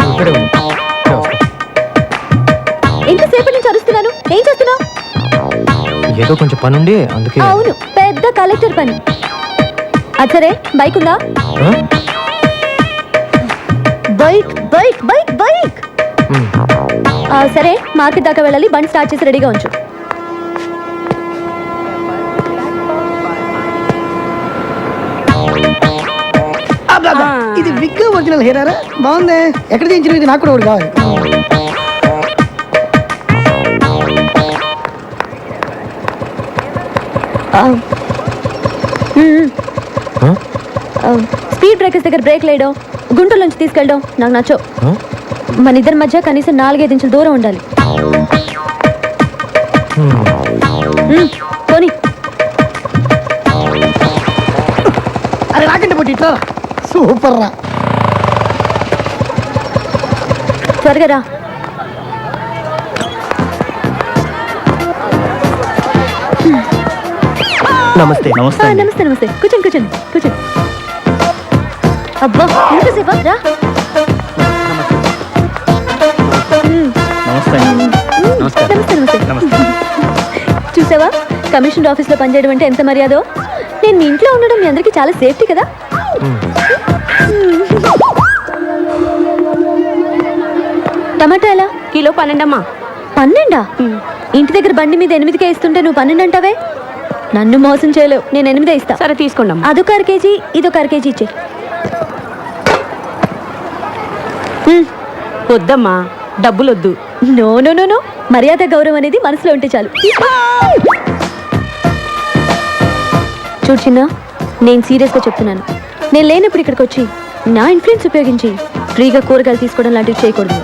ఇక్కడే ఉండు. ఇక్కడే వస్తా. ఎంతసేపటి నుంచి అరుస్తున్నాను, ఏం చేస్తున్నావు? ఏదో కొంచెం పనుండి అందుకే. అవును, పెద్ద కలెక్టర్ పని. అది సరే, బైక్ ఉందా? ఆ? Bike bike bike bike. సరే, మార్కెట్ దాకా వెళ్ళాలి. బండి స్టార్ట్ చేసి రెడీగా ఉంచు. ఇది బిగ్ ఒరిజినల్ హెయిరారా? బాగుంది. ఎక్కడ చేయించిన? ఇది నాకు కూడా ఒకటి కావాలి. స్పీడ్ బ్రేకర్స్ దగ్గర బ్రేక్ లేయడం, గుంటూరు నుంచి తీసుకెళ్ళడం నాకు నచ్చో. మన ఇద్దరి మధ్య కనీసం 4-5 ఇంచుల దూరం ఉండాలి. పోనీ. అరే రాకండి పోటీ, ఇట్లా సూపర్ రా. త్వరగా రా. నమస్తే. నమస్తే. నమస్తే నమస్తే. కూర్చోండి కూర్చోండి కూర్చోండి. అబ్బా ఎంతసేపా? రా. నమస్తే. నమస్తే నమస్తే. చూసావా, కమిషనర్ ఆఫీస్లో పనిచేయడం అంటే ఎంత మర్యాదో. నేను మీ ఇంట్లో ఉండడం మీ అందరికీ చాలా సేఫ్టీ కదా. టమాటా ఎలా? కిలో 12 అమ్మా. 12? ఇంటి దగ్గర బండి మీద 8కే ఇస్తుంటే నువ్వు 12 అంటావే. నన్ను మోసం చేయలేవు. నేను 8 ఇస్తా. సరే తీసుకోండి అమ్మా. అదొక 1/2 కేజీ, ఇదొక 1/2 కేజీ ఇచ్చే. వద్దమ్మా, డబ్బులు వద్దు. నో నో నో నో, మర్యాద గౌరవం అనేది మనసులో ఉంటే చాలు. చూడు చిన్న, నేను సీరియస్గా చెప్తున్నాను. నేను లేనప్పుడు ఇక్కడికి వచ్చి నా ఇన్ఫ్లుయెన్స్ ఉపయోగించి ఫ్రీగా కూరగాయలు తీసుకోవడం లాంటివి చేయకూడదు.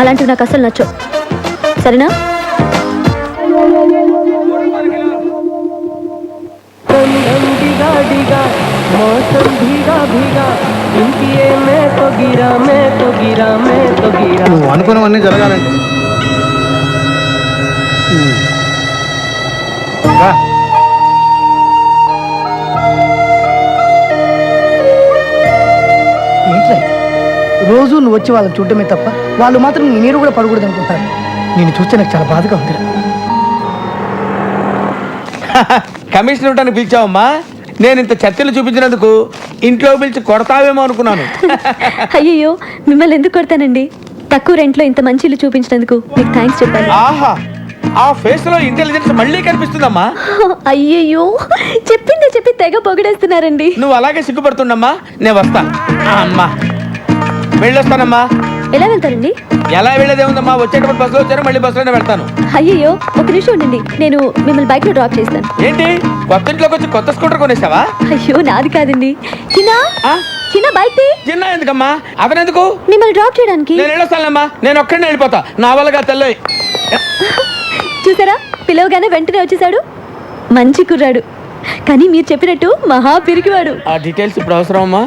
అలాంటివి నాకు అసలు నచ్చవు. సరేనా? నువ్వు అనుకున్నవన్నీ జరగాలండి. ఏంట్రా ఇది? రోజు నువ్వు వచ్చి వాళ్ళని చూడటమే తప్ప వాళ్ళు మాత్రం నీ నీరు కూడా పడకూడదు అనుకుంటారు. నేను చూస్తే నాకు చాలా బాధగా ఉందిరా. కమిషన్ ఇవ్వడానికి పిలిచావమ్మా? నేను ఇంత చర్చలు చూపించినందుకు ఇంట్లో పిలిచి కొడతావేమో అనుకున్నాను. అయ్యయ్యో, మిమ్మల్ని ఎందుకు కొడతానండి? తక్కువ రెంట్లో ఇంత మంచి ఇల్లు చూపించినందుకు మీకు థ్యాంక్స్ చెప్పాలి. ఆహా, ఆ ఫేస్ లో ఇంటెలిజెన్స్ మళ్ళీ కనిపిస్తుందమ్మా. అయ్యయ్యో, చెప్పిందే చెప్పి తెగ పొగిడేస్తున్నారండి. నువ్వు అలాగే సిగ్గుపడుతుండమ్మా. నేను వస్తా. అమ్మా వెళ్ళొస్తానమ్మా. ఎలా వెళ్తారండి? ఎలా వెళ్ళేదే ఉందమ్మా, వచ్చేటప్పుడు బస్సులో వచ్చాను, మళ్ళీ బస్సులోనే వెళ్తాను. అయ్యయ్యో, ఒక నిమిషం ఉండండి, నేను మిమ్మల్ని బైక్ లో డ్రాప్ చేస్తాను. ఏంటి, కొత్త ఇంట్లోకి వచ్చి కొత్త స్కూటర్ కొనేసావా? అయ్యో, నాది కాదండి. చిన్న చిన్న బైక్ చిన్న ఎందుకమ్మా? అతనెందుకు? మిమ్మల్ని డ్రాప్ చేయడానికి. నేను వెళ్ళొస్తానమ్మా. నేను ఒక్కడినే వెళ్ళిపోతా. నా వల్లగా తెల్ల. చూసారా, పిలవగానే వెంటనే వచ్చేసాడు. మంచి కుర్రాడు, కానీ మీరు చెప్పినట్టు మహా పిరికివాడు. ఆ డీటెయిల్స్ ఇప్పుడు అవసరమమ్మా?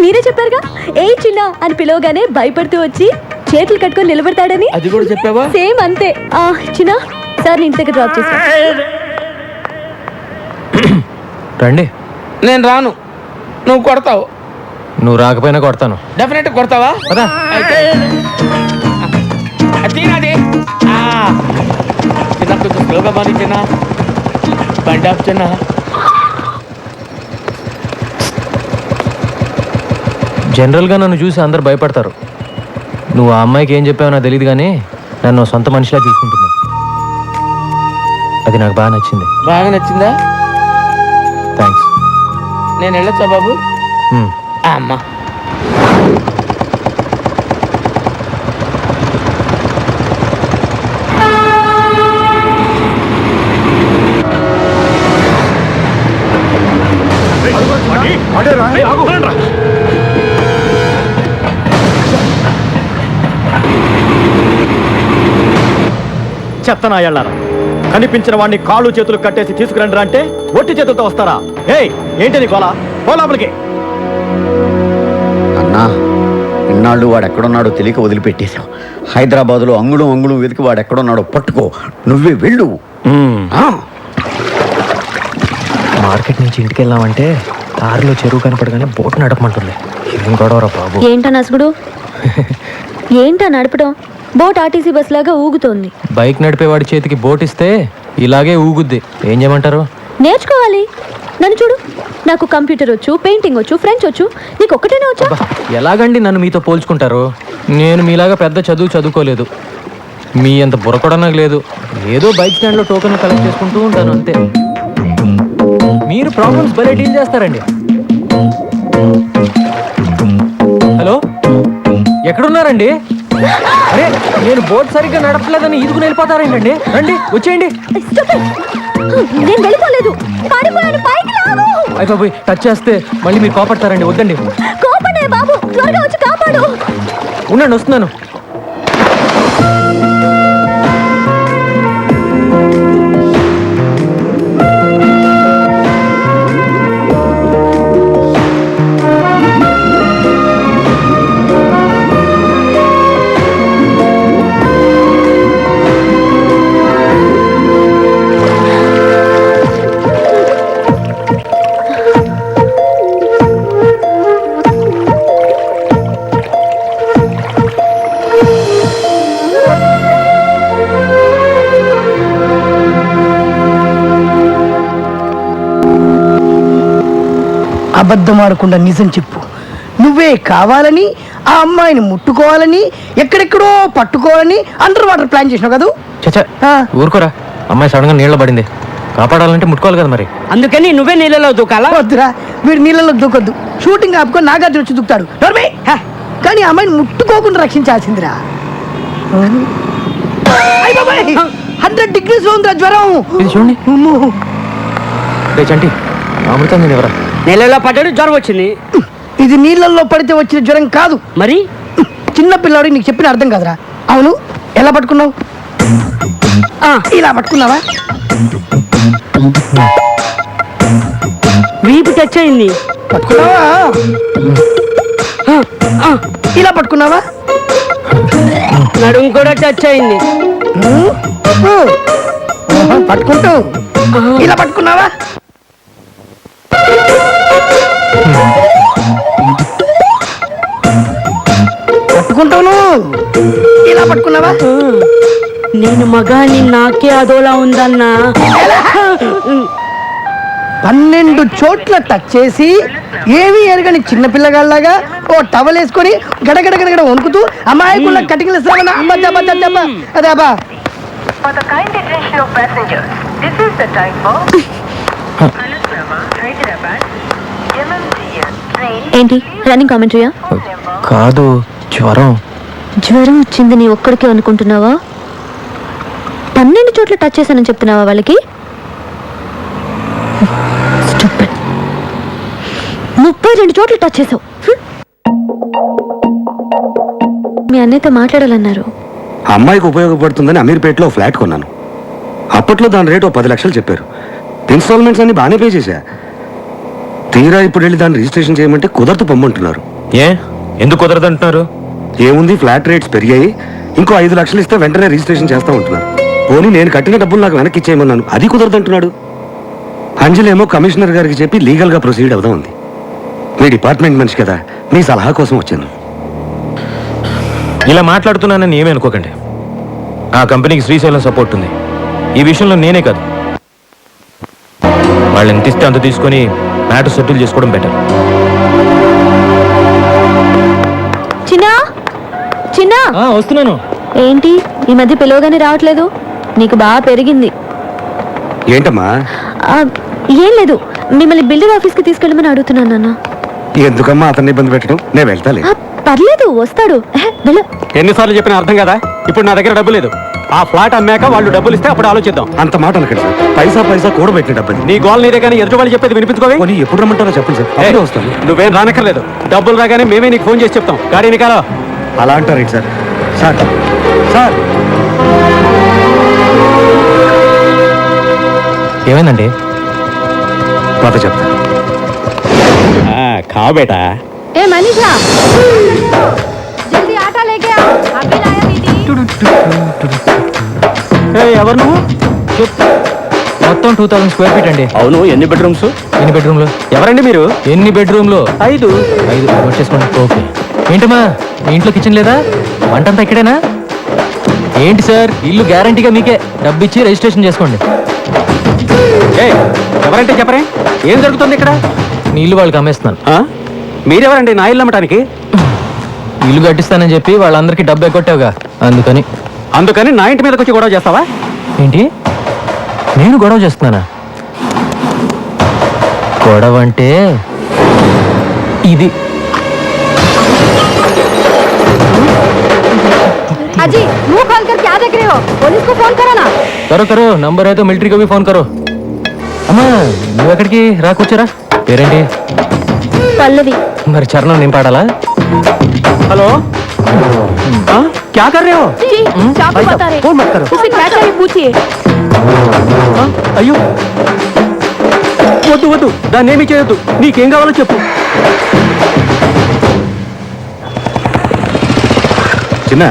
మీరే చెప్పారుగా, ఏ చిన్న అని పిలవగానే భయపడుతూ వచ్చి చేతులు కట్టుకొని నిలబడతాడని. అది కూడా చెప్పావా? సేమ్ అంతే. చిన్న, సార్ ఇంటి దగ్గర డ్రాప్ చేస్తా. రండి. నేను రాను. నువ్వు కొడతావు. నువ్వు రాకపోయినా కొడతాను. డెఫినెట్ కొడతావా? అయితే చిన్నది చిన్న కొంచెం స్లోగా మారి చిన్న. బండి ఆఫ్ చిన్న. జనరల్గా నన్ను చూసి అందరు భయపడతారు. నువ్వు ఆ అమ్మాయికి ఏం చెప్పావో నాకు తెలియదు, కానీ నన్ను సొంత మనిషిలా తీసుకుంటుంది. అది నాకు బాగా నచ్చింది. బాగా నచ్చిందా? థ్యాంక్స్. నేను వెళ్ళొచ్చా బాబు? అమ్మా, చెత్తనాయాళ్ళారా, కనిపించిన వాడిని కాళ్ళు చేతులు కట్టేసి తీసుకురండి అంటే ఒట్టి చేతులతో వస్తారా? ఏయ్, ఏంటి నీ గోలా? పో లోపలికి. అన్నా, ఇన్నాళ్ళు వాడు ఎక్కడున్నాడో తెలియక వదిలిపెట్టేశాం. హైదరాబాద్లో అంగుళం అంగుళం వెతికి వాడు ఎక్కడున్నాడో పట్టుకో. నువ్వే వెళ్ళు. మార్కెట్ నుంచి ఇంటికి వెళ్ళామంటే దారిలో చెరువు కనపడగానే బోట్ నడపమంటుంది. ఏం గొడవరా బాబు? ఏంటా నసుగుడు? ఏంటా నడపడం? బోట్ ఆర్టీసీ బస్ లాగా ఊగుతోంది. బైక్ నడిపేవాడి చేతికి బోట్ ఇస్తే ఇలాగే ఊగుద్ది. ఏం చేయమంటారు? నేర్చుకోవాలి. నన్ను చూడు, నాకు కంప్యూటర్ వచ్చు, పెయింటింగ్ వచ్చు, ఫ్రెంచ్ వచ్చు. నీకు ఒక్కటేనే వచ్చా? ఎలాగండి నన్ను మీతో పోల్చుకుంటారు? నేను మీలాగా పెద్ద చదువుకోలేదు. మీ అంత బుర్ర కూడా నాకు లేదు. ఏదో బైక్ స్టాండ్లో టోకెన్ కలెక్ట్ చేసుకుంటూ ఉంటాను అంతే. మీరు ప్రాబ్లమ్స్ భలే డీల్ చేస్తారండి. హలో, ఎక్కడున్నారండి? అరే, నేను బోట్ సరిగ్గా నడపలేదని ఈదుకుని వెళ్ళిపోతారేంటండి? రండి, వచ్చేయండి. నేను వెళ్ళిపోలేదు, పడిపోయాను. పైకి లాగు. అయిపోయి టచ్ చేస్తే మళ్ళీ మీరు కోపడతారండి. వద్దండి. కోపడే బాబు, త్వరగా వచ్చి కాపాడు. ఉండండి, వస్తున్నాను. అబద్ధం ఆడకుండా నిజం చెప్పు. నువ్వే కావాలని ఆ అమ్మాయిని ముట్టుకోవాలని ఎక్కడెక్కడో పట్టుకోవాలని అండర్ వాటర్ ప్లాన్ చేసినావు కదా? చచ్చా, ఊరుకోరా. అమ్మాయి సడన్ గా నీళ్ళ పడింది. కాపాడాలంటే ముట్టుకోవాలి కదా మరి. అందుకని నువ్వే నీళ్ళలో దూకాలా? వద్దురా, వీడు నీళ్ళలో దూకొద్దు. షూటింగ్ ఆపుకొని నాగార్జున వచ్చి దూకుతాడు. కానీ అమ్మాయిని ముట్టుకోకుండా రక్షించాల్సిందిరా. 100 degrees లో ఉందిరా జ్వరం. ఇది చూడండి. చంటి, అమృతం నేను ఎవరా? నీళ్ళలో పడ్డాడు, జ్వరం వచ్చింది. ఇది నీళ్ళల్లో పడితే వచ్చిన జ్వరం కాదు. మరి చిన్న పిల్లాడికి నీకు చెప్పిన అర్థం కాదురా. అవును, ఎలా పట్టుకున్నావు? ఇలా పట్టుకున్నావా? వీపు టచ్ అయింది. పట్టుకున్నావా? ఇలా పట్టుకున్నావా? నడుము కూడా టచ్ అయింది. పట్టుకుంటూ ఇలా పట్టుకున్నావా? పట్టుకుంటాను. ఇలా పట్టుకున్నావా? నేను మగాని, నాకే అదోలా ఉందన్నా. 12 చోట్ల టచ్ చేసి ఏమీ ఎరగని చిన్న పిల్లగాళ్ళగా ఓ టవల్ వేసుకొని గడగడ గడగడ వణుకుతూ అమాయకుల కటికలిస్తామన్నా. అదే అబ్బా. ఏంటి రన్నింగ్ కామెంటరీయా? కాదు, జ్వరం. జ్వరం వచ్చింది నీ ఒక్కడికే అనుకుంటున్నావా? 12 చోట్ల టచ్ చేశానని చెప్తున్నావా వాళ్ళకి? 32 చోట్ల టచ్ చేసావు. మీ అన్నయ్యతో మాట్లాడాలన్నారు. అమ్మాయికి ఉపయోగపడుతుందని అమీర్పేటలో ఫ్లాట్ కొన్నాను. అప్పట్లో దాని రేటు 10 లక్షలు చెప్పారు. ఇన్స్టాల్మెంట్స్ అన్ని బాగానే పే చేశా. తీరా ఇప్పుడు వెళ్ళి దాన్ని రిజిస్ట్రేషన్ చేయమంటే కుదరదు పొమ్మంటున్నారు. ఎందుకు కుదరదు అంటున్నారు? ఏముంది, ఫ్లాట్ రేట్స్ పెరిగాయి, ఇంకో 5 లక్షలు ఇస్తే వెంటనే రిజిస్ట్రేషన్ చేస్తా ఉంటున్నారు. పోనీ నేను కట్టిన డబ్బులు నాకు వెనక్కి ఇచ్చేయమన్నాను, అది కుదరదు అంటున్నాడు. అంజలేమో కమిషనర్ గారికి చెప్పి లీగల్గా ప్రొసీడ్ అవుదాం ఉంది. మీ డిపార్ట్మెంట్ మనిషి కదా, మీ సలహా కోసం వచ్చాను. ఇలా మాట్లాడుతున్నానని ఏమీ అనుకోకండి. ఆ కంపెనీకి శ్రీశైలం సపోర్ట్ ఉంది. ఈ విషయంలో నేనే కాదు, వాళ్ళు ఎంత ఇస్తే అంత తీసుకొని మ్యాటర్ సెటిల్ చేసుకోవడం బెటర్. చిన్నా చిన్నా, వస్తున్నాను. ఏంటి ఈ మధ్య పిలవగానే రావట్లేదు? నీకు బాగా పెరిగింది. ఏంటమ్మా? ఏం లేదు, మిమ్మల్ని బిల్డర్ ఆఫీస్కి తీసుకెళ్ళమని అడుగుతున్నాను నాన్న. ఎందుకమ్మా అతన్ని ఇబ్బంది పెట్టడం? నేను వెళ్తాలే. పర్లేదు, వస్తాడు. వెళ్ళు. ఎన్నిసార్లు చెప్పినా అర్థం కదా? ఇప్పుడు నా దగ్గర డబ్బు లేదు. ఆ ఫ్లాట్ అమ్మాక వాళ్ళు డబ్బులు ఇస్తే అప్పుడు ఆలోచిద్దాం. అంత మాట అనకండి సార్, పైసా పైసా కూడబెట్టిన డబ్బులు. నీ గోల్ నీదే కానీ ఎదుటి వాళ్ళు చెప్పేది వినిపించుకోవే. ఎప్పుడు రమ్మంటారో చెప్పండి సార్, అప్పుడే వస్తాను. నువ్వేం రానక్కర్లేదు, డబ్బులు రాగానే మేమే నీకు ఫోన్ చేసి చెప్తాం. గాడీని కాలో అలా అంటారేంటి సార్? సార్ సార్ ఏమైందండి? పాత చెప్తా. ఖా బేటా. ఏ మనీషా, జల్దీ ఆటా లేకే ఆ, అభి లాయా దీदी. ఎవరు నువ్వు? మొత్తం 2000 స్క్వేర్ ఫీట్ అండి. అవును, ఎన్ని బెడ్రూమ్స్? ఎన్ని బెడ్రూమ్లు? ఎవరండి మీరు? ఎన్ని బెడ్రూమ్లు? 5. వచ్చేసుకోండి. ఓకే. ఏంటమ్మా, మీ ఇంట్లో కిచెన్ లేదా? వంటంతా ఇక్కడేనా? ఏంటి సార్, ఇల్లు గ్యారంటీగా మీకే. డబ్బు ఇచ్చి రిజిస్ట్రేషన్ చేసుకోండి. ఎవరంటే చెప్పరే, ఏం జరుగుతుంది ఇక్కడ? మీ ఇల్లు వాళ్ళకి అమ్మేస్తున్నాను. మీరెవరండి నా ఇల్లు అమ్మటానికి? ఇల్లు కట్టిస్తానని చెప్పి వాళ్ళందరికీ డబ్బు ఎగ్గొట్టావుగా, అందుకని నా ఇంటి మీదకి వచ్చి గొడవ చేస్తావా? ఏంటి, నేను గొడవ చేస్తున్నానా? గొడవ అంటే ఇది. अजी मुंह खोल कर क्या देख रहे हो? पुलिस को फोन करो ना. करो నంబర్ అయితే మిలిటరీ को भी फोन करो. అమ్మా, నువ్వు ఎక్కడికి రా, కూర్చోరా. పేరేంటి? పల్లవి. మరి చరణం నేను పాడాలా? హలో, क्या कर रहे हो? जी, चाकू बता रहे. फोन मत करो. उसे क्या चाहिए पूछिए. అయ్యో, వద్దు, దాన్ని ఏమీ చేయొద్దు. నీకేం కావాలో చెప్పు. చిన్న,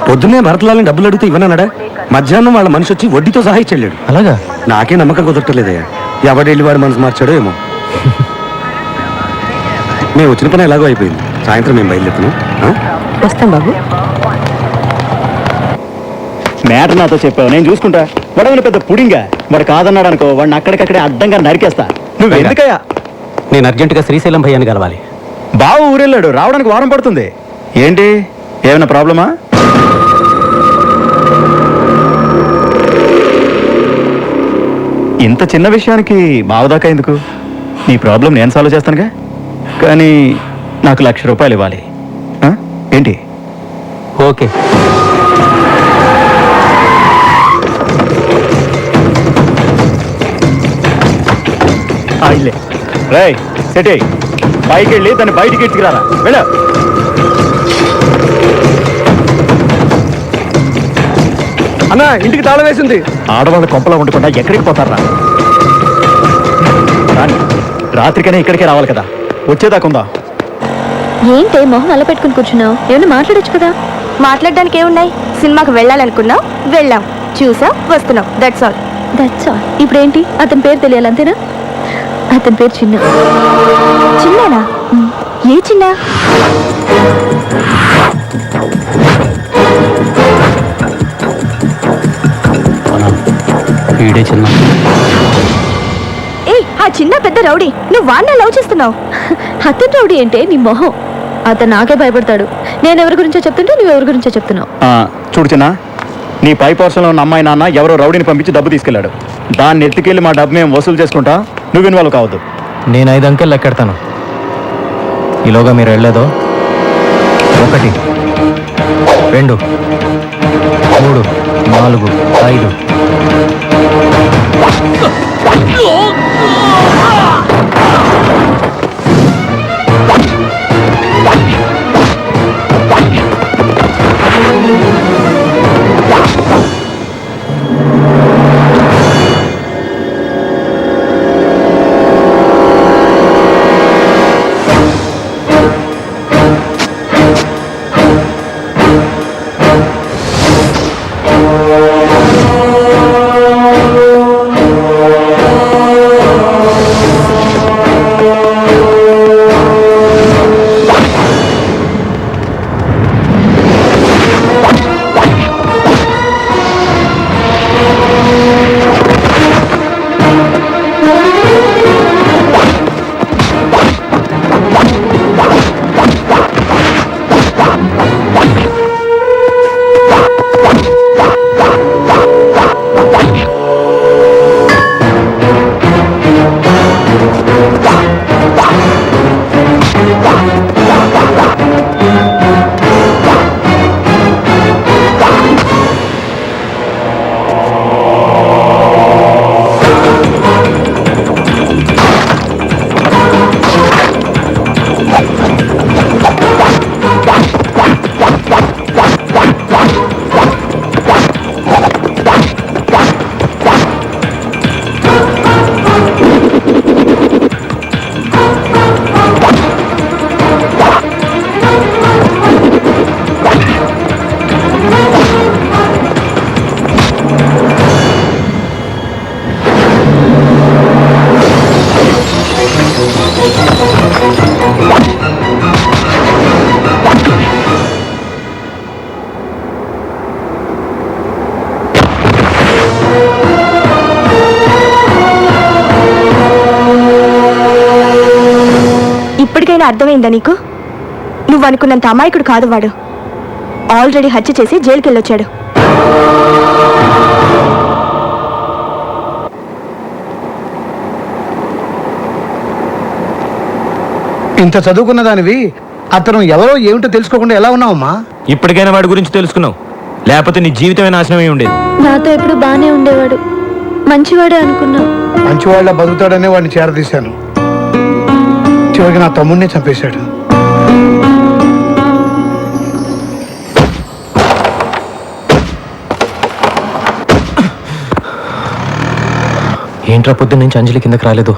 పొద్దున్నే భరతలాలని డబ్బులు అడిగితే ఇవ్వనన్నాడా? మధ్యాహ్నం వాళ్ళ మనిషి వచ్చి వడ్డీతో సహా ఇచ్చెళ్ళాడు. అలాగా? నాకే నమ్మకం కుదరట్లేదయ్యా. ఎవడెళ్ళి వాడు మనసు మార్చాడో ఏమో. మేము వచ్చిన పని ఎలాగో అయిపోయింది. సాయంత్రం మేము బయలుదేరుతున్నాం. వస్తాం బాబు. మ్యాటర్ నాతో చెప్పావు, నేను చూసుకుంటా. వాడు పెద్ద పుడింగా, వాడు కాదన్నాడు అనుకో, వాడిని అక్కడికక్కడే అడ్డంగా నరికేస్తా. నువ్వు ఎందుకయ్యా? నేను అర్జెంటుగా శ్రీశైలం భయ్యాన్ని కలవాలి. బావు ఊరెళ్ళాడు, రావడానికి వారం పడుతుంది. ఏంటి, ఏమైనా ప్రాబ్లమా? ఇంత చిన్న విషయానికి మావదాకా ఎందుకు? నీ ప్రాబ్లం నేను సాల్వ్ చేస్తానుగా. కానీ నాకు ₹1,00,000 ఇవ్వాలి. ఏంటి? ఓకే. ఇల్లే రై సెట్ అయ్యి పైకి వెళ్ళి దాన్ని బయటికి ఎత్తుకురారా. వెళ్ళ. అన్నా, ఇంటికి తాళం వేసింది. ఆడవాళ్ళ కొంపలో ఉండకుండా ఎక్కడికి పోతారా? రాత్రికైనా ఇక్కడికే రావాలి కదా, వచ్చేదాకుందా? ఏంటే మొహం అలా పెట్టుకుని కూర్చున్నావు? ఏమైనా మాట్లాడొచ్చు కదా. మాట్లాడడానికి ఏమున్నాయి? సినిమాకి వెళ్ళాలనుకున్నావు, వెళ్ళాం, చూసాం, వస్తున్నాం. That's all. ఇప్పుడు ఏంటి, అతని పేరు తెలియాలి అంతేనా? అతని పేరు చిన్న. చిన్ననా? ఏ చిన్న? వీడే చిన్న. ఏ, ఆ చిన్న పెద్ద రౌడీ. నువ్వు వాడిని లవ్ చేస్తున్నావు. అతని రౌడీ ఏంటే నీ మొహం? అతను నాకే భయపడతాడు. నేను ఎవరి గురించో చెప్తుంటే నువ్వు ఎవరి గురించో చెప్తున్నావు. చూడు చిన్న, నీ పై పోర్షన్లో ఉన్న అమ్మాయి నాన్న ఎవరో రౌడీని పంపించి డబ్బు తీసుకెళ్లాడు. దాన్ని ఎత్తుకెళ్ళి మా డబ్బు మేము వసూలు చేసుకుంటా. నువ్వు ఇన్వాల్వ్ కావద్దు. నేను 5 అంకెలు లెక్కెడతాను. ఈలోగా మీరు వెళ్ళేదో 1 2 3 4 5. అర్థమైందా నీకు? నువ్వు అనుకున్నంత అమాయకుడు కాదు వాడు. ఆల్రెడీ హత్య చేసి జైలుకి వెళ్ళొచ్చాడు. ఇంత చదువుకున్న దానివి అతను ఎవరో ఏమిటో తెలుసుకోకుండా ఎలా ఉన్నావమ్మా? ఇప్పటికైనా వాడి గురించి తెలుసుకున్నావు, లేకపోతే నీ జీవితమే నాశనమై ఉండేది. నాతో ఎప్పుడు బానే ఉండేవాడు, మంచివాడే అనుకున్నా. మంచివాళ్ళ బతుకుతాడనే వాడిని చేరదీశాను. చివరికి నా తమ్ముడిని చంపేశాడు. ఏంట్రా పొద్దున్న నుంచి అంజలి కిందకి రాలేదు?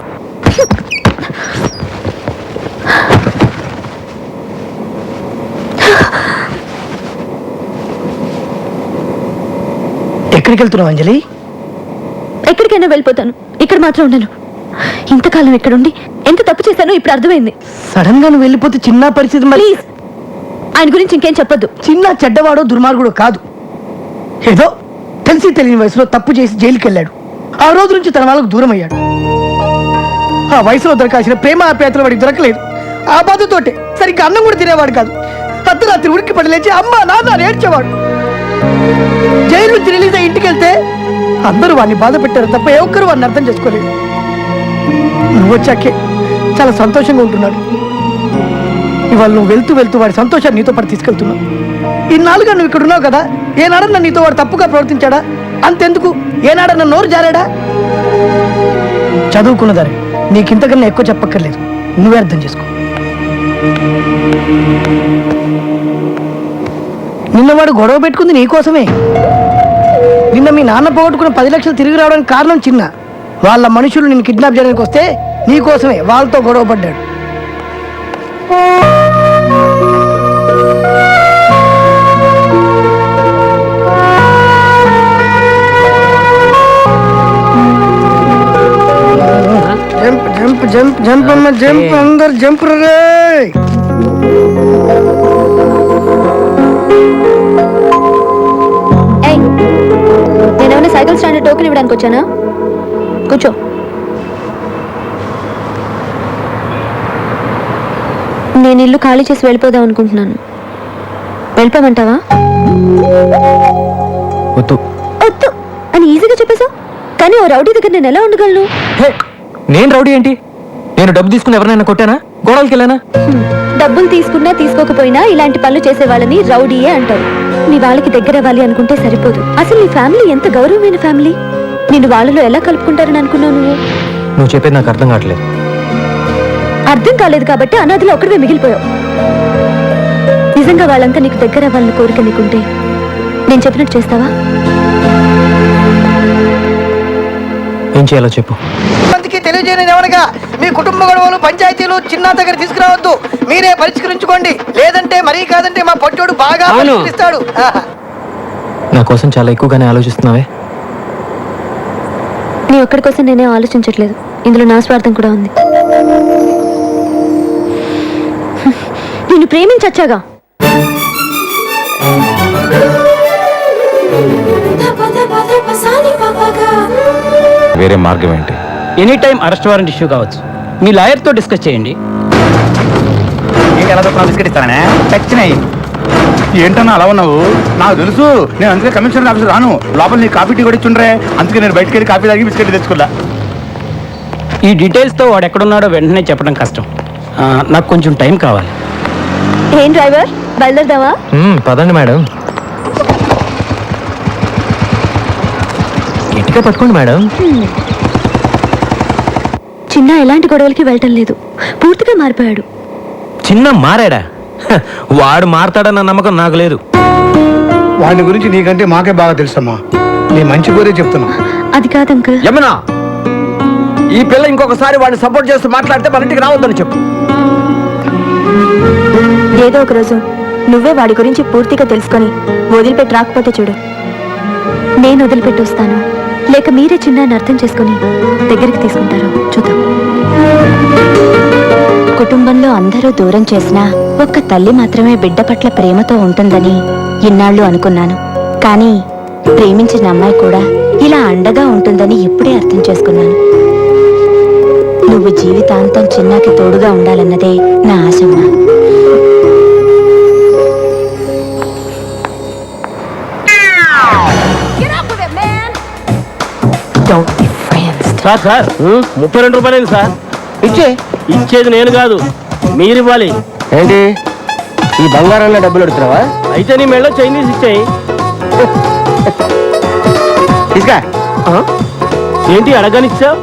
ఎక్కడికి వెళ్తున్నావు అంజలి? ఎక్కడికైనా వెళ్ళిపోతాను, ఇక్కడ మాత్రం ఉండను. ఇంతకాలం ఇక్కడుండి ఎంత తప్పు చేశానో ఇప్పుడు అర్థమైంది. సడన్ గా నువ్వు వెళ్ళిపోతే చిన్న పరిస్థితి. ప్లీజ్, ఆయన గురించి ఇంకేం చెప్పొద్దు. చిన్న చెడ్డవాడో దుర్మార్గుడో కాదు. ఏదో తెలిసి తెలియని వయసులో తప్పు చేసి జైలుకి వెళ్ళాడు. ఆ రోజు నుంచి తన వాళ్ళకు దూరం అయ్యాడు. ఆ వయసులో దొరకాల్సిన ప్రేమ ఆప్యాయతలు వాడికి దొరకలేదు. ఆ బాధతోటే సరిగ్గా అన్నం కూడా తినేవాడు కాదు. అర్ధరాత్రి ఉడికి పడి లేచి అమ్మ నాన్న ఏడ్చేవాడు. జైలు నుంచి రిలీజ్ అయ్యి ఇంటికి వెళ్తే అందరూ వాడిని బాధ పెట్టారు తప్ప ఏ ఒక్కరు వాడిని అర్థం చేసుకోలేదు. నువ్వు వచ్చాకే చాలా సంతోషంగా ఉంటున్నాడు. ఇవాళ నువ్వు వెళ్తూ వెళ్తూ వాడి సంతోషాన్ని నీతో పాటు తీసుకెళ్తున్నావు. ఇన్నాళ్ళుగా నువ్వు ఇక్కడ ఉన్నావు కదా, ఏనాడన్నా నీతో వాడు తప్పుగా ప్రవర్తించాడా? అంతెందుకు, ఏనాడన్నా నోరు జారాడా? చదువుకున్నదారే, నీకింతకన్నా ఎక్కువ చెప్పక్కర్లేదు. నువ్వే అర్థం చేసుకో. నిన్న వాడు గొడవ పెట్టుకుంది నీకోసమే. నిన్న మీ నాన్న పోగొట్టుకున్న 10 లక్షలు తిరిగి రావడానికి కారణం చిన్న. వాళ్ళ మనుషులు నిన్ను కిడ్నాప్ చేయడానికి వస్తే నీకోసమే వాళ్ళతో గొడవ పడ్డాడు. జంప్ జంప్ జంప్ జంప్ అమ్మ జంప్, అందరు జంప్ రే. నేనేమైనా సైకిల్ స్టాండ్ టోకెన్ ఇవ్వడానికి వచ్చానా? కూర్చో. నేను ఇల్లు ఖాళీ చేసి వెళ్ళిపోదాం అనుకుంటున్నాను. వెళ్ళిపోమంటావా? వద్దు వద్దు అని ఈజీగా చెప్పేశావు, కానీ ఓ రౌడీ దగ్గర నేను ఎలా ఉండగలను? నేను రౌడీ ఏంటి? నేను డబ్బు తీసుకుని ఎవరినైనా కొట్టానా? గోడలకి వెళ్ళానా? డబ్బులు తీసుకున్నా తీసుకోకపోయినా ఇలాంటి పనులు చేసే వాళ్ళని రౌడీయే అంటారు. నీ వాళ్ళకి దగ్గర అవ్వాలి అనుకుంటే సరిపోదు. అసలు నీ ఫ్యామిలీ ఎంత గౌరవమైన ఫ్యామిలీ. నిన్ను వాళ్ళలో ఎలా కలుపుకుంటారని అనుకున్నావు నువ్వు? నువ్వు చెప్పేది నాకు అర్థం కావట్లేదు. అర్థం కాలేదు కాబట్టి అనాథలో ఒక్కడివే మిగిలిపోయావు. నిజంగా వాళ్ళంతా నీకు దగ్గర అవ్వాలని కోరిక నీకుంటే నేను చెప్పినట్టు చేస్తావా? ఏం చేయాలో చెప్పు. మందికి తెలియజేయని ఎవరిగా మీ కుటుంబ గొడవలు పంచాయతీలు చిన్న దగ్గర తీసుకురావద్దు. మీరే పరిష్కరించుకోండి. లేదంటే మరీ కాదంటే మా పొట్టోడు బాగా పరిష్కరిస్తాడు. నా కోసం చాలా ఎక్కువగానే ఆలోచిస్తున్నావే. నీ ఒక్కడి కోసం నేనే ఆలోచించట్లేదు, ఇందులో నా స్వార్థం కూడా ఉంది. నిన్ను ప్రేమించచ్చాగా. వేరే మార్గం ఏంటి? Any time arrest warrant issue కావచ్చు. మీ లాయర్తో డిస్కస్ చేయండి. ఏంటన్నా అలా ఉన్నావు? నాకు తెలుసు, నేను అందుకే కమిషనర్ ఆఫీస్ రాను. లోపల నీ కాఫీ టీ కూడా ఇచ్చుండ్రే, అందుకే నేను బయటకు వెళ్ళి కాఫీ తాగి బిస్కెట్ తెచ్చుకున్నా. ఈ డీటెయిల్స్తో వాడు ఎక్కడున్నాడో వెంటనే చెప్పడం కష్టం. నాకు కొంచెం టైం కావాలి. ఏం డ్రైవర్, బయలుదేరదావా? పదండి మేడం. గట్టిగా పట్టుకోండి మేడం. చిన్న ఎలాంటి గొడవలకి వెళ్ళటం లేదు, పూర్తిగా మారిపోయాడు. చిన్న మారాడా? వాడు మారతాడన్న నమ్మకం నాకు లేదు. వాడి గురించి నీకంటే మాకే బాగా తెలుసమ్మా. నీ మంచి కోరే చెప్తున్నా. అది కాదు అంకుల్. యమునా, ఈ పిల్ల ఇంకొకసారి వాడిని సపోర్ట్ చేస్తూ మాట్లాడితే మన ఇంటికి రావద్దని చెప్పు. ఏదో ఒక రోజు నువ్వే వాడి గురించి పూర్తిగా తెలుసుకొని వదిలిపెట్టి రాకపోతే చూడు. నేను వదిలిపెట్టి వస్తాను, లేక మీరే చిన్నాన్ని అర్థం చేసుకుని దగ్గరికి తీసుకుంటారు చూద్దాం. కుటుంబంలో అందరూ దూరం చేసినా ఒక్క తల్లి మాత్రమే బిడ్డ పట్ల ప్రేమతో ఉంటుందని ఇన్నాళ్ళు అనుకున్నాను. కానీ ప్రేమించిన అమ్మాయి కూడా ఇలా అండగా ఉంటుందని ఇప్పుడే అర్థం చేసుకున్నాను. నువ్వు జీవితాంతం చిన్నాకి తోడుగా ఉండాలన్నదే నా ఆశమ్మా. సార్ సార్ 32 రూపాయలు సార్. ఇచ్చేది నేను కాదు, మీరు ఇవ్వాలి. ఏంటి ఈ బంగారంలో డబ్బులు అడుగుతున్నావా? అయితే నీ మెళ్ళో చైనీస్ ఇచ్చాయి. తీసుకా. ఏంటి అడగనిచ్చావు?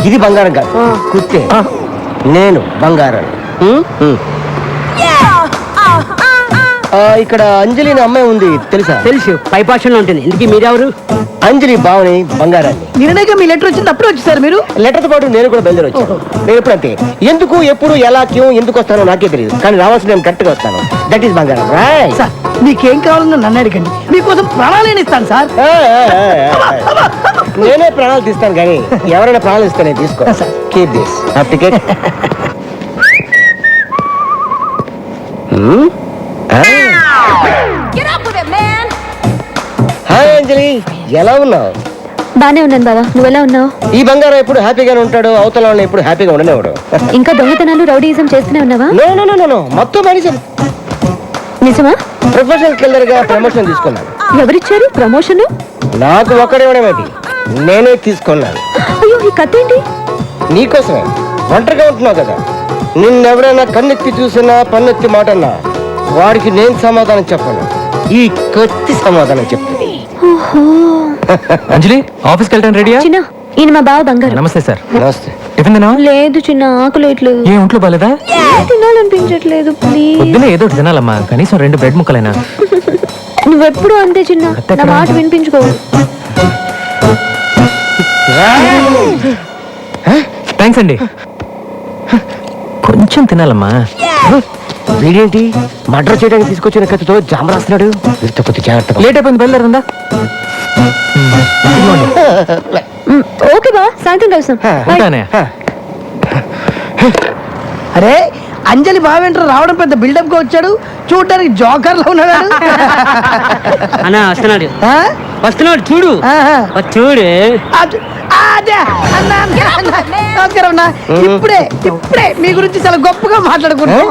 ఇది బంగారం కాదు, కుత్తే. నేను బంగారం. ఇక్కడ అంజలి అనే అమ్మాయి ఉంది, తెలుసా? తెలుసు, పైపాషన్లో ఉంటుంది. ఇందుకీ మీరెవరు? అంజలి బావని బంగారాన్ని. నిన్నగా మీ లెటర్ వచ్చింది, అప్పుడు వచ్చేసారు మీరు. లెటర్తో పాటు నేను కూడా బయలుదేరి వచ్చాను. నేను ఎప్పుడు అంతే, ఎందుకు ఎప్పుడు ఎలా క్యూ ఎందుకు వస్తానో నాకే తెలియదు, కానీ రావాల్సిన నేను కరెక్ట్ గా వస్తాను. దట్ ఈస్ బంగారం. సార్ మీకేం కావాలన్నా నన్ను అడగండి, మీకోసం ప్రాణాలు ఇస్తాను సార్. నేనే ప్రాణాలు తీస్తాను, కానీ ఎవరైనా ప్రాణాలు ఇస్తే నేను తీసుకో. Keep this ticket. హాయ్ అంజలి, ఎలా ఉన్నావు? బానే ఉన్నాను బావా, నువ్వెలా ఉన్నావు? ఈ బంగారం ఎప్పుడు హ్యాపీగానే ఉంటాడు, అవతల వాళ్ళని ఎప్పుడు హ్యాపీగా ఉండనివాడు. ఇంకా దొంగతనాలు రౌడీయిజం చేస్తూనే ఉన్నావా? నో మొత్తం మనిషి. నిజమా? ప్రొఫెషనల్ కిల్లర్ గా ప్రమోషన్ తీసుకున్నాను. ఎవరిచ్చారు ప్రమోషన్? నాకు ఒక్కడేవాడేమిటి, నేనే తీసుకున్నాను. అయ్యో, ఈ కత్తి ఏంటి? నీకోసమే. ఒంటరిగా ఉంటున్నావు కదా, నిన్నెవరైనా కన్నెత్తి చూసినా పన్నెత్తి మాటన్నా వాడికి నేను సమాధానం చెప్పను, ఈ కత్తి సమాధానం చెప్తుంది. అంజలి, ఆఫీస్కి వెళ్ళడానికి రెడీయా? చిన్న, ఈయన మా బావ బంగారు. నమస్తే సార్. నమస్తే. టిఫిన్ తిన్నావా? లేదు చిన్న, ఆకలి ఇట్లేదు. ఏ ఒంట్లో బాలేదా? తినాలనిపించట్లేదు, ప్లీజ్. పొద్దున ఏదో ఒకటి తినాలమ్మా, కనీసం 2 బ్రెడ్ ముక్కలైనా. నువ్వెప్పుడు అంతే చిన్న, నా మాట వినిపించుకోవు. థ్యాంక్స్ అండి. కొంచెం తినాలమ్మా. వీడేంటి మర్డర్ చేయడానికి తీసుకొచ్చిన కత్తితో జామ రాస్తున్నాడు? వీరితో కొద్ది జాగ్రత్త. లేట్ అయిపోయింది, బయలుదేరిందా? ఓకే బా, సాయంత్రం కలుస్తాం. ఉంటానే. అరే అంజలి బావేంట్రా రావడం పెద్ద బిల్డప్ గా వచ్చాడు, చూడడానికి జోకర్ లో ఉన్నాడు. అన్నా వస్తున్నాడు, వస్తున్నాడు చూడు. చూడు నమస్కారం అన్న. ఇప్పుడే మీ గురించి చాలా గొప్పగా మాట్లాడుకున్నాం.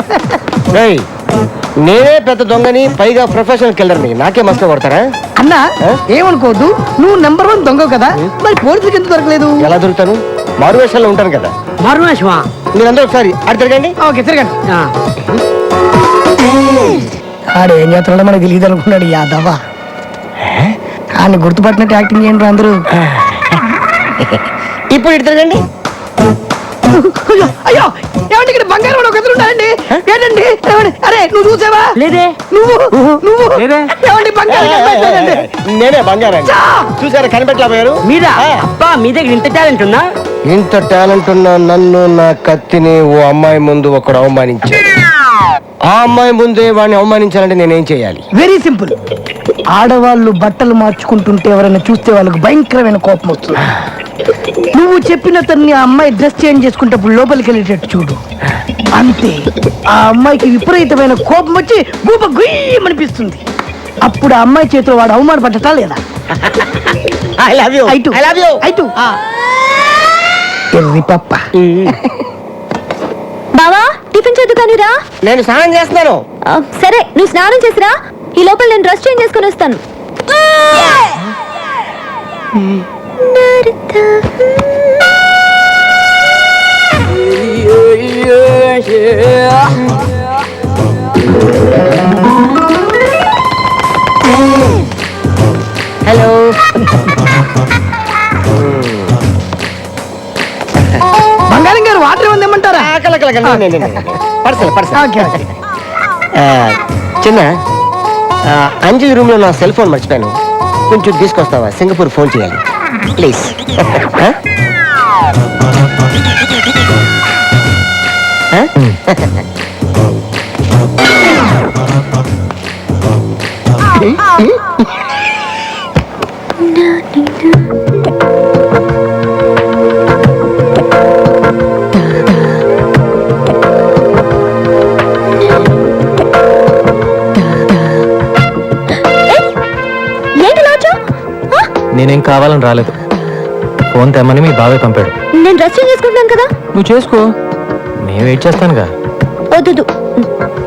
నేనే పెద్ద దొంగని, పైగా ప్రొఫెషనల్ కిల్లర్ని, నాకే మస్తు కొడతారా? అన్నా ఏమనుకోవద్దు, నువ్వు నెంబర్ 1 దొంగ కదా, మరి పోలీసులకు ఎందుకు దొరకలేదు? ఎలా దొరుకుతాను? మారువేషాల్లో ఉంటాను కదా. మారువేషమా? మీరందరూ ఒకసారి ఆడి తిరగండి. ఓకే తిరగండి. ఆడేం చేస్తున్నాడో మనకు తెలియదు అనుకున్నాడు యాదవ. ఆయన గుర్తుపట్టినట్టు యాక్టింగ్ చేయండి అందరూ. ఇప్పుడు ఇటు తిరగండి. అయ్యో ఏమంటే ఇక్కడ బంగారం ఒక ఎదురు ఉంటాయండి. ఏంటండి? అరే నువ్వు చూసావా? లేదే. నువ్వు ఏమండి బంగారం? నేనే బంగారం. చూసారా, కనిపెట్టలేకపోయారు మీరా? అబ్బా, మీ దగ్గర ఇంత టాలెంట్ ఉందా? ఇంత టాలెంట్ ఉన్న నన్ను, నా కత్తిని ఓ అమ్మాయి ముందు ఒకడు అవమానించాడు. ఆ అమ్మాయి ముందే వాడిని అవమానించాలంటే నేనేం చేయాలి? Very simple. ఆడవాళ్ళు బట్టలు మార్చుకుంటుంటే ఎవరైనా చూస్తే వాళ్ళకి భయంకరమైన కోపం వస్తుంది. నువ్వు చెప్పిన తన్ని ఆ అమ్మాయి డ్రెస్ చేంజ్ చేసుకుంటప్పుడు లోపలికి వెళ్ళేటట్టు చూడు, అంతే. ఆ అమ్మాయికి విపరీతమైన కోపం వచ్చి గూప గుయ్యమనిపిస్తుంది. అప్పుడు ఆ అమ్మాయి చేతిలో వాడు అవమానపడ్డటా లేదా? I love you. I love you. ఎర్రి పప్ప. బావా, టిఫిన్ చేద్దు కానీ రా. నేను స్నానం చేస్తున్నాను. సరే, నువ్వు స్నానం చేసిరా, ఈ లోపల నేను డ్రెస్ చేంజ్ చేసుకుని వస్తాను. హలో. బంగారం గారు వాటర్ ఏమన్నా ఇమ్మంటారా? చిన్న అంజలి రూమ్ లో నా సెల్ ఫోన్ మర్చిపోయాను, కొంచెం తీసుకొస్తావా? సింగపూర్ ఫోన్ చేయాలి ప్లీజ్. నేనేం కావాలని రాలేదు, ఫోన్ తెమ్మని మీ బాబాయ్ పంపాడు. నేను డ్రెస్ చేంజ్ చేసుకుంటున్నాను కదా. నువ్వు చేసుకో, నేను వెయిట్ చేస్తానుగా. వద్దు,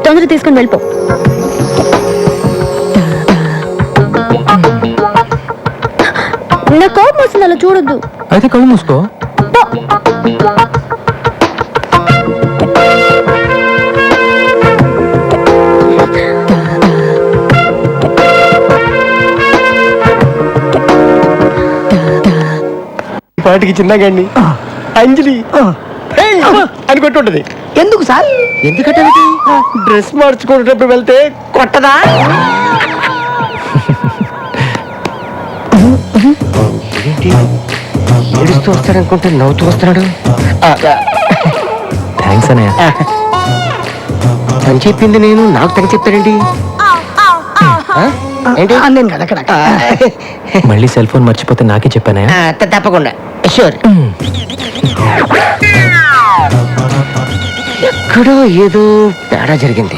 తొందర తీసుకుని వెళ్ళిపో. నా కోపం వస్తుంది, అలా చూడొద్దు. అయితే కళ్ళు మూసుకో. పాటికి చిన్నగాండి అంజలి అని కొట్టుంటది. ఎందుకు సార్? ఎందుకంటే డ్రెస్ మార్చుకునేటప్పుడు వెళ్తే కొట్టదా? ఏడుస్తూ వస్తాడనుకుంటే నవ్వుతూ వస్తున్నాడు. థ్యాంక్స్ అన్నయ్య. అని చెప్పింది నేను, నాకు తగ్గ చెప్తాడండి. నేను కదా అక్కడ. మళ్ళీ సెల్ ఫోన్ మర్చిపోతే నాకే చెప్పానే. తప్పకుండా షూర్. ఎక్కడో ఏదో తేడా జరిగింది.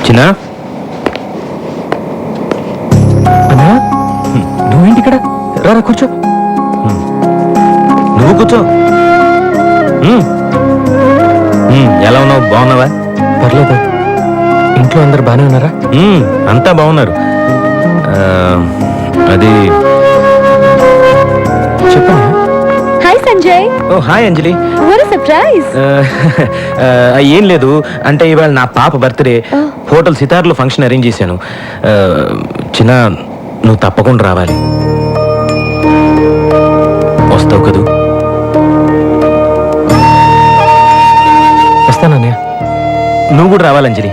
చిన్న అన్నయ్య, నువ్వేంటి ఇక్కడ? రా కూర్చో. నువ్వు కూర్చో. ఎలా ఉన్నావు? బాగున్నావా? పర్లేదు. ఇంట్లో అందరు బాగానే ఉన్నారా? అంతా బాగున్నారు. అది చెప్పనా? Hi Sanjay. Oh hi Anjali. What a surprise. ఏం లేదు, అంటే ఇవాళ నా పాప బర్త్డే. హోటల్ సితార్లో ఫంక్షన్ అరేంజ్ చేశాను. చిన్న, నువ్వు తప్పకుండా రావాలి. వస్తావు కదూ? వస్తానన్నయ్య. నువ్వు కూడా రావాలి అంజలి.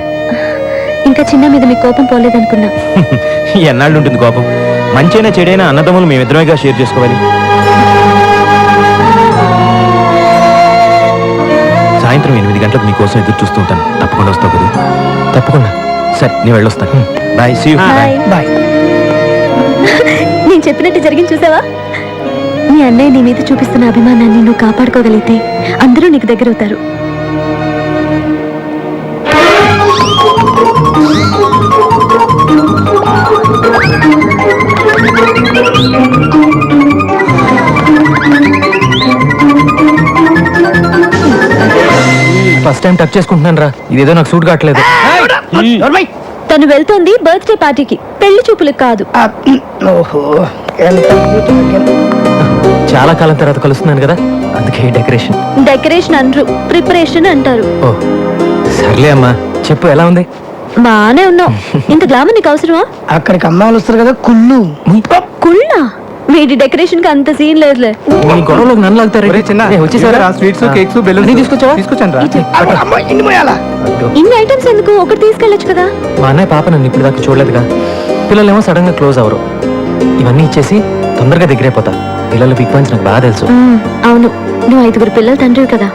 ఇంకా చిన్న మీద మీ కోపం పోలేదనుకున్నా. ఎన్నాళ్ళు ఉంటుంది కోపం? మంచైనా చెడైనా అన్నదమ్ములు మేమిద్దరమేగా షేర్ చేసుకోవాలి. సాయంత్రం 8 గంటలకు నీకోసం ఎదురు చూస్తూ ఉంటాను. తప్పకుండా వస్తావు కదా? తప్పకుండా. సరే, నేను వెళ్ళొస్తాను. బాయ్. See you. బాయ్. నేను చెప్పినట్టు జరిగింది చూసావా? నీ అన్నయ్య నీ మీద చూపిస్తున్న అభిమానాన్ని నువ్వు కాపాడుకోగలిగితే అందరూ నీకు దగ్గరవుతారు. ఫస్ట్ టైం టచ్ చేసుకుంటున్నాను రా. ఇదేదో నాకు సూట్ కావట్లేదు. తను వెళ్తోంది బర్త్డే పార్టీకి, పెళ్లి చూపులకు కాదు. ఓహో, చాలా కాలం తర్వాత కలుస్తున్నాను కదా, అందుకే డెకరేషన్. డెకరేషన్ అనరు, ప్రిపరేషన్ అంటారు. ఓ సర్లే అమ్మా, చెప్పు ఎలా ఉంది? బానే ఉన్నావు. ఇంత గ్లామర్ నీకు అవసరమా? అక్కడికి అమ్మాయిలు వస్తారు కదా, కుళ్ళు. కుళ్ళా? వీడి డెకరేషన్ కి అంత సీన్ లేదులే. ఈ గొడవలోకి నన్ను లాగుతారు. వచ్చేసారా? స్వీట్స్, కేక్స్, బెలూన్స్ తీసుకొచ్చావా? తీసుకొచ్చాను రా. ఇన్ని ఐటమ్స్ ఎందుకు? ఒకటి తీసుకెళ్ళొచ్చు కదా. మా అన్నయ్య పాప నన్ను ఇప్పుడు దాకా చూడలేదుగా. పిల్లలేమో సడన్ గా క్లోజ్ అవరు. ఇవన్నీ ఇచ్చేసి తొందరగా దగ్గరైపోతా. పిల్లలు బిగ్ పాయింట్స్ నాకు బాగా తెలుసు. అవును, నువ్వు 5 పిల్లల తండ్రివి కదా.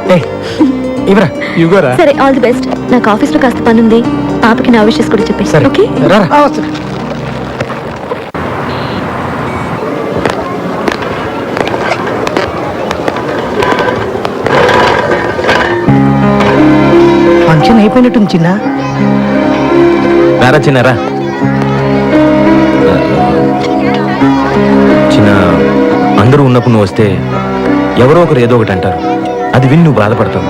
ఇవరా ఇవ్వరా. సరే, ఆల్ ది బెస్ట్. నాకు ఆఫీస్ లో కాస్త పని ఉంది. పాపకి నా విషయస్ కూడా చెప్పేసి. సరే, ఓకే? రా. ఫంక్షన్ అయిపోయినట్టుంది చిన్న. రారా చిన్నారా. చిన్న, అందరూ ఉన్నప్పుడు నువ్వు వస్తే ఎవరో ఒకరు ఏదో ఒకటి అంటారు. అది విని నువ్వు బాధపడతావు.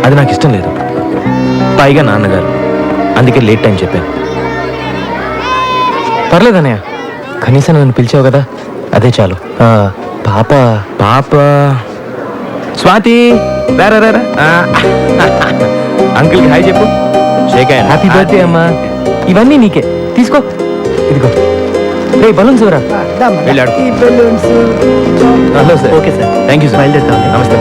అది నాకు ఇష్టం లేదు. పైగా నాన్నగారు, అందుకే లేట్ టైం చెప్పాను. పర్లేదన్నయ్య, కనీసం నన్ను పిలిచావు కదా, అదే చాలు. పాప పాప స్వాతి, రారా రారా. అంకుల్కి హాయ్ చెప్పు. హ్యాపీ బర్త్డే అమ్మా. ఇవన్నీ నీకే, తీసుకో. ఇదిగో రే బలూన్స్ ఎవరా? వెళ్ళాడు. ఈ balloons. Hello sir. Okay sir, thank you sir. బయలుదేరుతాం. నమస్తే.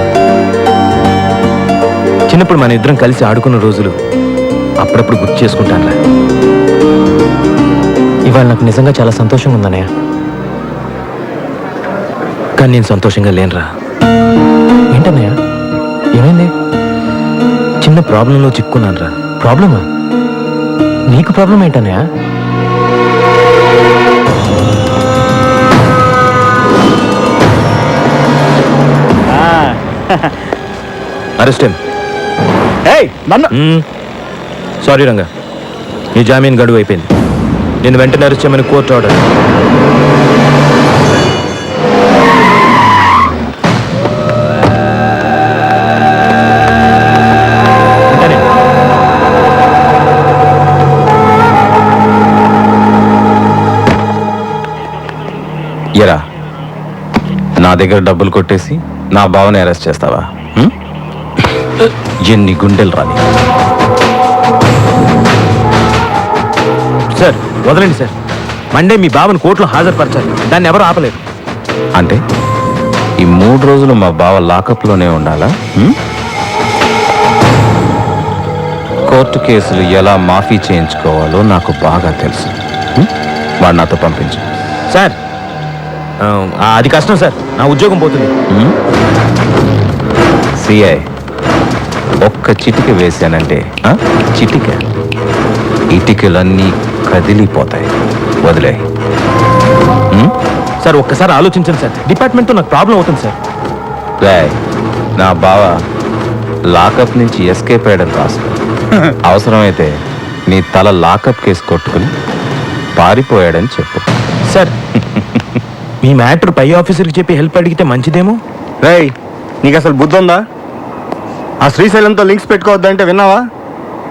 చిన్నప్పుడు మన ఇద్దరం కలిసి ఆడుకున్న రోజులు అప్పుడప్పుడు గుర్తు చేసుకుంటానులే. ఇవాళ నాకు నిజంగా చాలా సంతోషంగా ఉందన్నయ్య. కానీ నేను సంతోషంగా లేనురా. ఏంటన్నయ్య, ఏమైంది? చిన్న ప్రాబ్లంలో చిక్కున్నాను రా. ప్రాబ్లమా? నీకు ప్రాబ్లం ఏంటన్నయ్య? అరెస్ట్ సారీ రంగా, నీ జామీన్ గడువు అయిపోయింది. నేను వెంటనే అరెస్ట్ చేయమని కోర్టు ఆర్డర్. ఎరా, నా దగ్గర డబ్బులు కొట్టేసి నా బావని అరెస్ట్ చేస్తావా? ఎన్ని గుండెలు రాని. సార్ వదలండి సార్, మండే మీ బావని కోర్టులో హాజరుపరచాలి, దాన్ని ఎవరు ఆపలేదు. అంటే ఈ 3 రోజులు మా బావ లాకప్లోనే ఉండాలా? కోర్టు కేసులు ఎలా మాఫీ చేయించుకోవాలో నాకు బాగా తెలుసు. వాడు నాతో పంపించు. సార్ అది కష్టం సార్, నా ఉద్యోగం పోతుంది. సిఐ ఒక్క చిటిక వేశానంటే చిటిక ఇటికలన్నీ కదిలిపోతాయి. వదిలే సార్, ఒక్కసారి ఆలోచించండి సార్, డిపార్ట్మెంట్తో నాకు ప్రాబ్లం అవుతుంది సార్. నా బావ లాకప్ నుంచి ఎస్కేప్ అయ్యాడని రాసుకో. అవసరమైతే నీ తల లాకప్ కేసు కొట్టుకుని పారిపోయాడని చెప్పు. సార్ మీ మ్యాటర్ పై ఆఫీసర్కి చెప్పి హెల్ప్ అడిగితే మంచిదేమో. రేయ్, నీకు అసలు బుద్ధి ఉందా? ఆ శ్రీశైలంతో లింక్స్ పెట్టుకోవద్దంటే విన్నావా?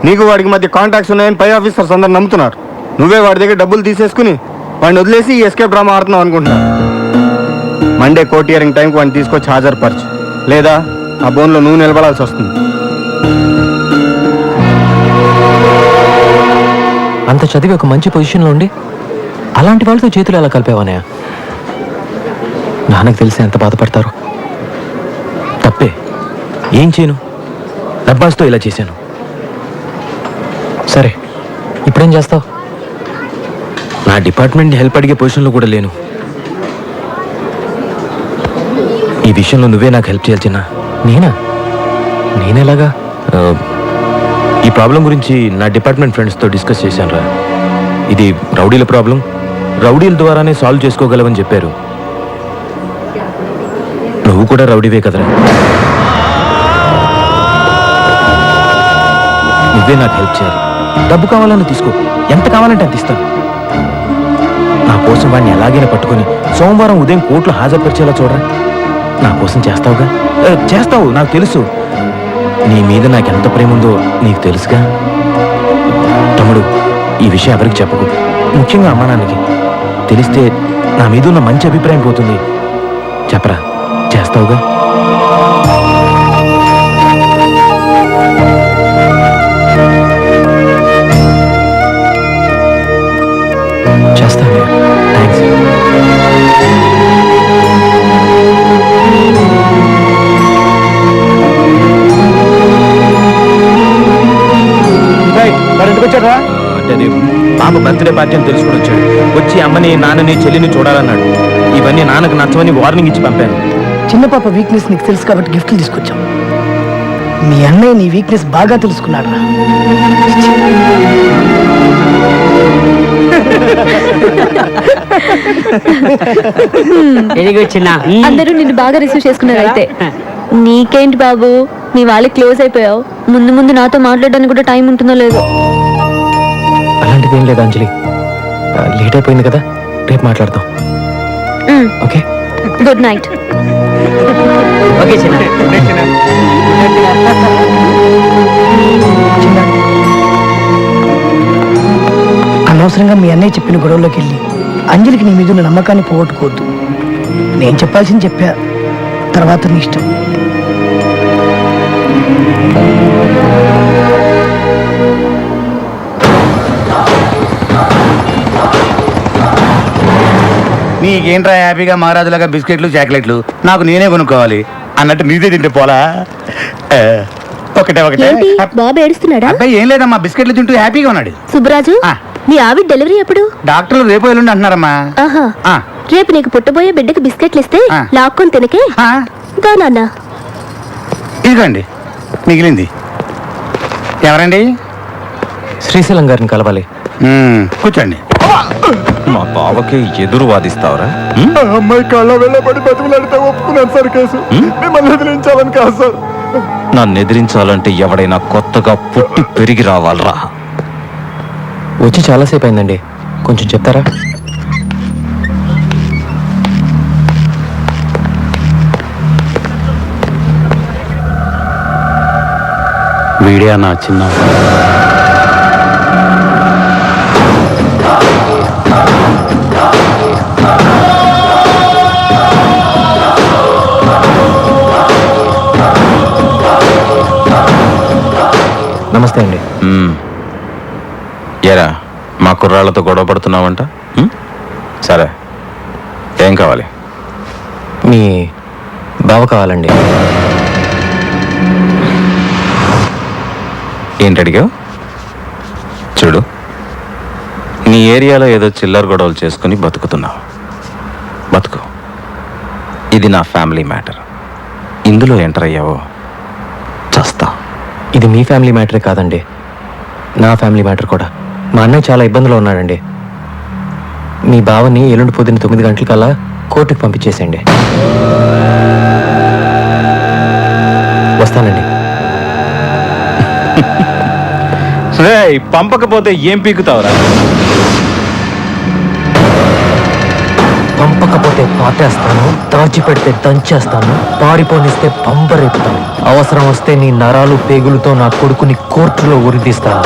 నీకు వాడికి మధ్య కాంటాక్ట్స్ ఉన్నాయని పై ఆఫీసర్స్ అందరు నమ్ముతున్నారు. నువ్వే వాడి దగ్గర డబ్బులు తీసేసుకుని వాడిని వదిలేసి ఈ ఎస్కేప్ డ్రామా ఆడుతున్నావు అనుకుంటున్నావు. మండే కోర్ట్ హియరింగ్ టైంకి వాడిని తీసుకొచ్చి హాజరుపరచు, లేదా ఆ బోన్లో నువ్వు నిలబడాల్సి వస్తుంది. అంత చదివి ఒక మంచి పొజిషన్లో ఉండి అలాంటి వాళ్ళతో చేతులు ఎలా కలిపేవనయా? నాన్నకు తెలిసి ఎంత బాధపడతారు. తప్పే, ఏం చేయను, డబ్బాస్తో ఇలా చేశాను. సరే, ఇప్పుడేం చేస్తావు? నా డిపార్ట్మెంట్ హెల్ప్ అడిగే పొజిషన్లో కూడా లేను. ఈ విషయంలో నువ్వే నాకు హెల్ప్ చేయాలి చిన్న. నేనేలాగా? ఈ ప్రాబ్లం గురించి నా డిపార్ట్మెంట్ ఫ్రెండ్స్తో డిస్కస్ చేశాను రా. ఇది రౌడీల ప్రాబ్లం, రౌడీల ద్వారానే సాల్వ్ చేసుకోగలవని చెప్పారు. నువ్వు కూడా రౌడీవే కదరా, నువ్వే నాకు హెల్ప్ చేయాలి. డబ్బు కావాలని తీసుకో, ఎంత కావాలంటే అంత ఇస్తాను. నా కోసం వాడిని ఎలాగైనా పట్టుకొని సోమవారం ఉదయం కోర్టులో హాజరుపరిచేలా చూడరా. నా కోసం చేస్తావుగా? చేస్తావు, నాకు తెలుసు. నీ మీద నాకు ఎంత ప్రేమ ఉందో నీకు తెలుసుగా. తమ్ముడు, ఈ విషయం ఎవరికి చెప్పకు, ముఖ్యంగా అమ్మా నాన్నకి. తెలిస్తే నా మీద ఉన్న మంచి అభిప్రాయం పోతుంది. చెప్పరా, చేస్తావుగా? చేస్తావే, థ్యాంక్స్. వచ్చాడా? అంటే అది పాప బర్త్డే పార్టీ అని తెలుసుకుని వచ్చాడు. వచ్చి అమ్మని, నాన్నని, చెల్లిని చూడాలన్నాడు. ఇవన్నీ నాన్నకు నచ్చమని వార్నింగ్ ఇచ్చి పంపాను. చిన్న పాప వీక్నెస్ నీకు తెలుసు కాబట్టి గిఫ్ట్లు తీసుకొచ్చాం. మీ అన్నయ్య నీ వీక్నెస్ బాగా తెలుసుకున్నాడు రా. అందరూ నిన్ను బాగా రిసీవ్ చేసుకున్నారు. అయితే నీకేంటి బాబు, మీ వాళ్ళకి క్లోజ్ అయిపోయావు. ముందు ముందు నాతో మాట్లాడడానికి కూడా టైం ఉంటుందో లేదో. అలాంటిది ఏం లేదు అంజలి, లేట్ అయిపోయింది కదా, రేపు మాట్లాడతాం. Okay, good night. ఓకే చిన్న. అనవసరంగా మీ అన్నయ్య చెప్పిన గొడవలోకి వెళ్ళి అంజలికి నీ మీద ఉన్న నమ్మకాన్ని పోగొట్టుకోవద్దు. నేను చెప్పాల్సింది చెప్పా, తర్వాత నీ ఇష్టం. నీకేంట్రా హ్యాపీగా మహారాజులాగా బిస్కెట్లు చాక్లెట్లు నాకు నేనే కొనుక్కోవాలి అన్నట్టు నీదే తింటే పోలా. ఒకటే ఒకటే. బాబు ఏడుస్తున్నాడా? అబ్బాయి ఏం లేదమ్మా, బిస్కెట్లు తింటూ హ్యాపీగా ఉన్నాడు. సుబ్బరాజు, మీ ఆవిడ డెలివరీ ఎప్పుడు? డాక్టర్లు రేపు ఎల్లుండి అంటున్నారమ్మా. ఆహా, రేపు నీకు పుట్టబోయే బిడ్డకి బిస్కెట్లు ఇస్తే లాక్కొని తినకే. దా నాన్న. ఇదిగోండి మిగిలింది. ఎవరండి? శ్రీశైలం గారిని కలవాలి. కూర్చోండి. మా బావకి ఎదురు వాదిస్తావరా? అమ్మాయి కళ్ళ వెళ్ళబడి బతుకులాడితే ఒప్పుకున్నాను సార్ కేసు. మిమ్మల్ని వదిలించాలని కాదు సార్, నన్ను ఎదిరించాలంటే ఎవడైనా కొత్తగా పుట్టి పెరిగి రావాలరా. వచ్చి చాలాసేపు అయిందండి, కొంచెం చెప్తారా? వీడియా నా చిన్న నమస్తే అండి. ఎరా మా కుర్రాళ్ళతో గొడవ పడుతున్నావంట? సరే, ఏం కావాలి? మీ బావ కావాలండి. ఏంటి అడిగావు? చూడు, నీ ఏరియాలో ఏదో చిల్లర గొడవలు చేసుకుని బతుకుతున్నావు. బతుకు. ఇది నా ఫ్యామిలీ మ్యాటర్. ఇందులో ఎంటర్ అయ్యావో చస్తా. ఇది మీ ఫ్యామిలీ మ్యాటరే కాదండి, నా ఫ్యామిలీ మ్యాటర్ కూడా. మా అన్నయ్య చాలా ఇబ్బందులో ఉన్నాడండి. మీ బావని ఎల్లుండి పొద్దున్న 9 గంటలకల్లా కోర్టుకు పంపించేసేయండి. వస్తానండి. పంపకపోతే ఏం పీకుతావురా? పంపకపోతే పాటేస్తాను, దాచిపెడితే దంచేస్తాను, పారిపోనిస్తే పంపరేపుతాను. అవసరం వస్తే నీ నరాలు పేగులతో నా కొడుకుని కోర్టులో ఉరిదీస్తాను.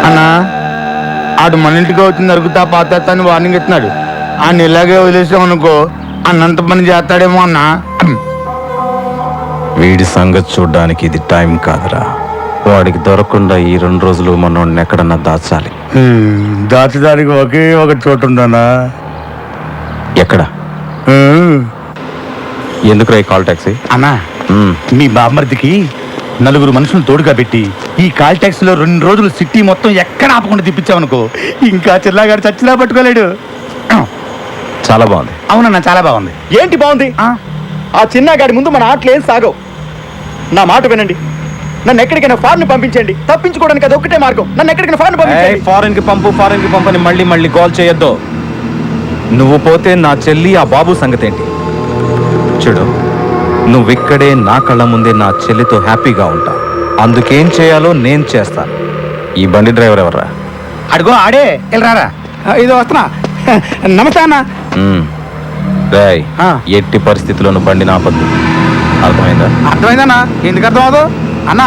అన్నా, ఆడు మన ఇంటికి వచ్చింది అరుగుతా పాతేస్తాను వార్నింగ్ ఇస్తున్నాడు. ఆయన ఇలాగే వదిలేసాం అనుకో అన్నంత పని చేస్తాడేమో అన్నా. వీడి సంగతి చూడ్డానికి ఇది టైం కాదురా. వాడికి దొరకకుండా ఈ 2 రోజులు మనోడిని ఎక్కడన్నా దాచాలి. దాచడానికి ఒకే ఒక చోటు ఉందన్నా. ఎక్కడ? ఎందుకురా ఈ కాల్ టాక్సీ? అన్నా, మీ బామ్మర్దికి 4 మనుషులు తోడుగా పెట్టి ఈ కాల్ ట్యాక్సీ లో 2 రోజులు సిటీ మొత్తం ఎక్కడ ఆపకుండా తిప్పించామనుకో ఇంకా చిల్లాగాడు చచ్చినా పట్టుకోలేడు. చాలా బాగుంది. అవునన్నా, చాలా బాగుంది. ఏంటి బాగుంది? ఆ చిన్నగాడి ముందు మన ఆటలు ఏం సాగవు. నా మాట వినండి, నన్ను ఎక్కడికైనా ఫారెన్ పంపించండి. తప్పించుకోవడానికి అది ఒక్కటే మార్గం. నన్ను ఎక్కడికైనా ఫారెన్ పంపించండి. ఫారెన్ కి పంపని మళ్ళీ కాల్ చేయొద్దు. నువ్వు పోతే నా చెల్లి, ఆ బాబు సంగతి ఏంటి? చూడు, నువ్విక్కడే నా కళ్ళ ముందే నా చెల్లితో హ్యాపీగా ఉంటా. అందుకేం చేయాలో నేను చేస్తాను. ఈ బండి డ్రైవర్ ఎవర్రా? అడుగో ఆడే వెళ్ళరారా. ఇది వస్తున్నా. నమస్తే అన్న. రేయ్, ఎట్టి పరిస్థితుల్లోనూ బండి నాపద్దు. అర్థమైందా? అర్థమైందన్నా. ఎందుకు అర్థం అవదు అన్న?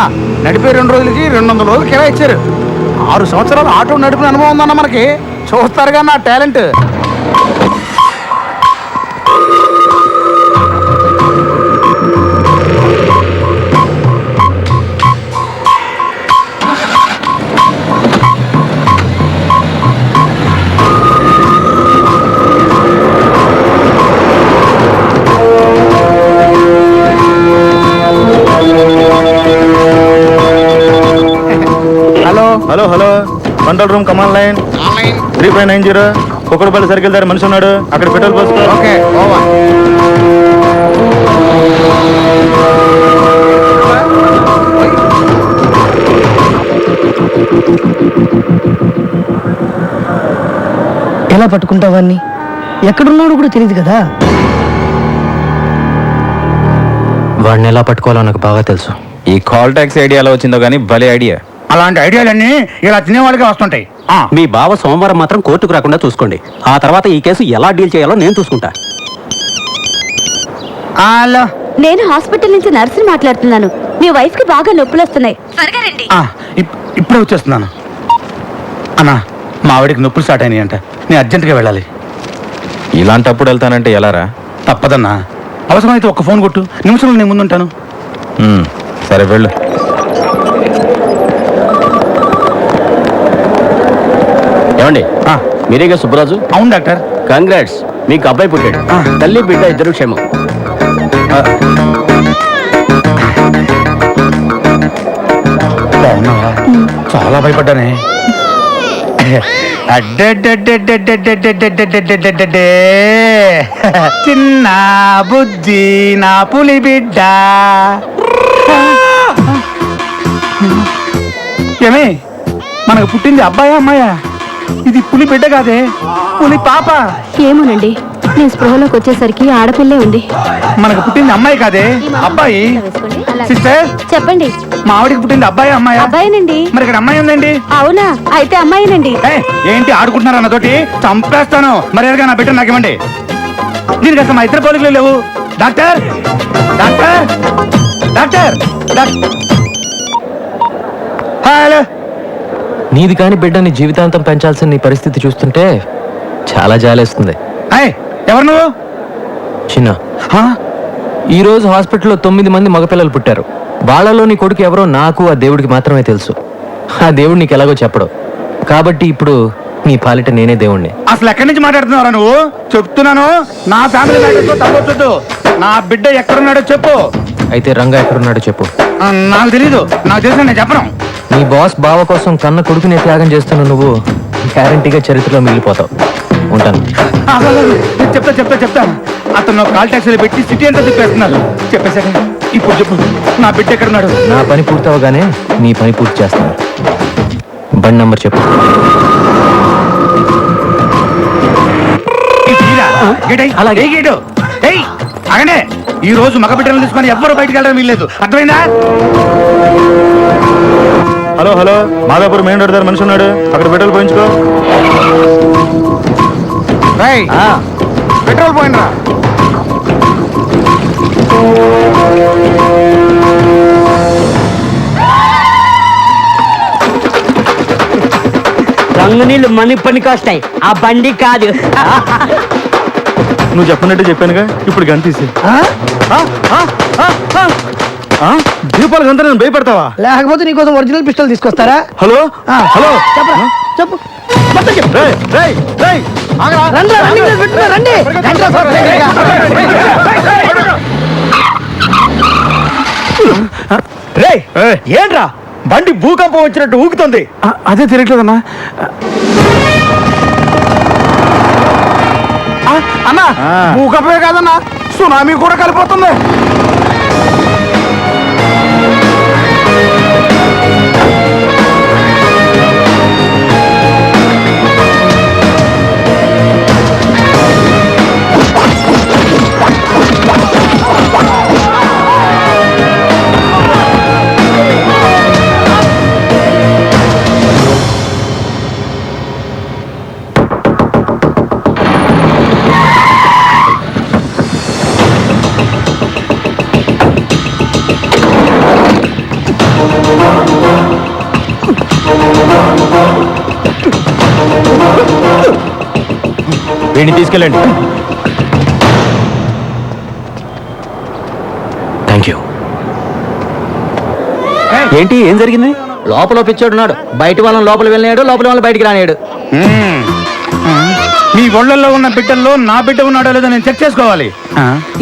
నడిపే 2 రోజులకి 200 రోజులు కిరా ఇచ్చారు. 6 సంవత్సరాలు ఆటో నడిపిన అనుభవం ఉందన్న మనకి. చూస్తారుగా నా talent. Hello, control room, command line 3590. Kukkadapalli circle దగ్గర మనిషి ఉన్నాడు, అక్కడ పెట్రోల్ పోసుకో. Okay, over. ఎలా పట్టుకుంటావాన్ని? ఎక్కడున్నాడు కూడా తెలియదు కదా. వాడిని ఎలా పట్టుకోవాలో నాకు బాగా తెలుసు. ఈ కాల్ టాక్సీ ఐడియా ఎలా వచ్చిందో కానీ భలే ఐడియా. అలాంటి ఐడియాలన్నీ ఇలా తినేవాళ్ళకే వస్తుంటాయి. మీ బావ సోమవారం మాత్రం కోర్టుకు రాకుండా చూసుకోండి. ఆ తర్వాత ఈ కేసు ఎలా డీల్ చేయాలో నేను చూసుకుంటా. హలో, నేను హాస్పిటల్ నుంచి నర్సుని మాట్లాడుతున్నాను. మీ వైఫ్ కి బాగా నొప్పులు వస్తున్నాయి, త్వరగా రండి. ఇప్పుడే వచ్చేస్తున్నాను. అన్నా, మా ఆవిడికి నొప్పులు స్టార్ట్ అయినాయి అంట. నేను అర్జెంటుగా వెళ్ళాలి. ఇలాంటప్పుడు వెళ్తానంటే ఎలారా? తప్పదన్నా. అవసరమైతే ఒక్క ఫోన్ కొట్టు, నిమిషంలో నేను ముందుంటాను. సరే, వెళ్ళు. ఏమండి, మీరేగా సుబ్బరాజు? అవును డాక్టర్. కంగ్రాట్స్, మీకు అబ్బాయి పుట్టాడు. తల్లి బిడ్డ ఇద్దరు క్షేమం. బాగున్నావా? చాలా భయపడ్డానే. అడ్డడ్డడ్డడ్డడ్డడ్డడ్డడ్డడ్డడ్డడ్డే. చిన్న బుజ్జి నా పులి బిడ్డ. ఏమే మనకు పుట్టింది అబ్బాయా అమ్మాయా? ఇది పులి బిడ్డ కాదే, పులి పాప. ఏమోనండి, నేను స్పృహలోకి వచ్చేసరికి ఆడపిల్లే ఉంది. మనకు పుట్టింది అమ్మాయి కాదే, అబ్బాయి. సిస్టర్ చెప్పండి. మా ఆవిడికి పుట్టింది అబ్బాయి అమ్మాయా? అబ్బాయినండి. మరి ఇక్కడ అమ్మాయి ఉందండి. అవునా? అయితే అమ్మాయినండి. ఏంటి ఆడుకుంటున్నారా నాతోటి? చంపేస్తాను. మరి ఎలాగా నా బిడ్డ నాకు ఇవ్వండి. దీనికి అసలు మా ఇద్దరు పోలికలు లేవు. Doctor doctor doctor hello. నీది కాని బిడ్డని జీవితాంతం పెంచాల్సిన నీ పరిస్థితి చూస్తుంటే చాలా జాలేస్తుంది. ఎవరు నువ్వు? చిన్న, ఈ రోజు హాస్పిటల్లో 9 మంది మగపిల్లలు పుట్టారు. వాళ్ళలో నీ కొడుకు ఎవరో నాకు ఆ దేవుడికి మాత్రమే తెలుసు. ఆ దేవుడు నీకు ఎలాగో చెప్పడు. కాబట్టి ఇప్పుడు నీ పాలిట నేనే దేవుణ్ణి. అసలు ఎక్కడి నుంచి మాట్లాడుతున్నావురా నువ్వు? చెప్తున్నాను, నా ఫ్యామిలీ మ్యాటర్తో తప్పొద్దు. నా బిడ్డ ఎక్కడున్నాడో చెప్పు. అయితే రంగా ఎక్కడున్నాడో చెప్పు. నాకు తెలీదు. నాకు తెలిసిన నేను చెప్పను. నీ బాస్ బావ కోసం కన్న కొడుకునే త్యాగం చేస్తున్న నువ్వు గ్యారంటీగా చరిత్రలో మిగిలిపోతావు. ఉంటాను. చెప్తాను. అతను కాల్ టాక్సీలు పెట్టి సిటీ అంతా తిప్పేస్తున్నారు. చెప్పేశాక ఇప్పుడు చెప్పు, నా బిడ్డ ఎక్కడున్నాడు? నా పని పూర్తవగానే నీ పని పూర్తి చేస్తాను. బండి నంబర్ చెప్పు. అలాగే అగనే ఈ రోజు మగ బిడ్డలను తీసుకొని ఎవ్వరు బయటకు వెళ్ళడం వీల్లేదు. అర్థమైందా? Hello hello, Madhapur main road దగ్గర మనిషి ఉన్నాడు, అక్కడ పెట్రోల్ పోయించుకో. పెట్రోల్ పోయినరా? రంగు నీళ్ళు మనీ పనికి వస్తాయి, ఆ బండి కాదు. నువ్వు చెప్పినట్టు చెప్పానుగా, ఇప్పుడు గంతీసి. దీపాలు గంత నేను భయపడతావా? లేకపోతే నీకోసం ఒరిజినల్ పిస్టల్ తీసుకొస్తారా? హలో హలో, చెప్పరా చెప్పు. మొత్తం చెప్పు. రండి. ఏంట్రా బండి భూకంపం వచ్చినట్టు ఊగుతుంది? అదే తిరగట్లేదన్నా. అన్నా భూకంపమే కాదన్నా, సునామీ కూడా కలిపోతుంది. వీడిని తీసుకెళ్ళండి. Thank you. ఏంటి, ఏం జరిగింది? లోపల పిచ్చోడున్నాడు, బయట వాళ్ళని లోపల వెళ్ళినాడు, లోపల వాళ్ళని బయటికి రానియాడు. మీ ఒళ్ళల్లో ఉన్న బిడ్డల్లో నా బిడ్డ ఉన్నాడో లేదో నేను చెక్ చేసుకోవాలి.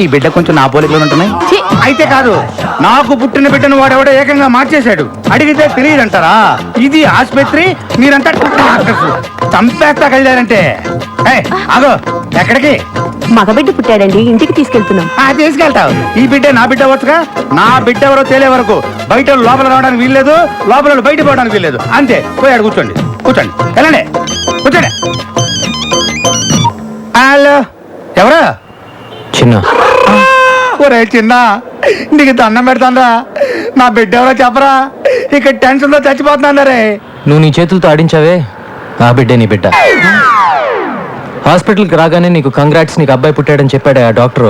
ఈ బిడ్డ కొంచెం నా పోలికలు ఉంటున్నాయి. అయితే కాదు, నాకు పుట్టిన బిడ్డను వాడెవడో ఏకంగా మార్చేశాడు. అడిగితే తెలియదంటారా? ఇది ఆసుపత్రి, మీరంతా డాక్టర్స్. చంపేస్తా కలిగారంటే. ఆగో, ఎక్కడికి? మగబిడ్డ పుట్టాడండి, ఇంటికి తీసుకెళ్తున్నాం. తీసుకెళ్తావు. ఈ బిడ్డ నా బిడ్డ వచ్చుగా. నా బిడ్డ ఎవరో తేలే వరకు బయట లోపల రావడానికి వీల్లేదు, లోపల బయట పోవడానికి వీల్లేదు. అంతే. పోయాడు. కూర్చోండి వెళ్ళండి, కూర్చోండి. హలో, ఎవరు? చిన్న. ఒరే చిన్న, నీకు దండం పెడతానరా, నా బిడ్డ ఎవరో చెప్పరా. ఇక్కడ టెన్షన్ తో చచ్చిపోతున్నాను రే. నువ్వు నీ చేతులతో ఆడించావే, ఆ బిడ్డే నీ బిడ్డ. హాస్పిటల్కి రాగానే నీకు కంగ్రాట్స్, నీకు అబ్బాయి పుట్టాడని చెప్పాడు ఆ డాక్టరు.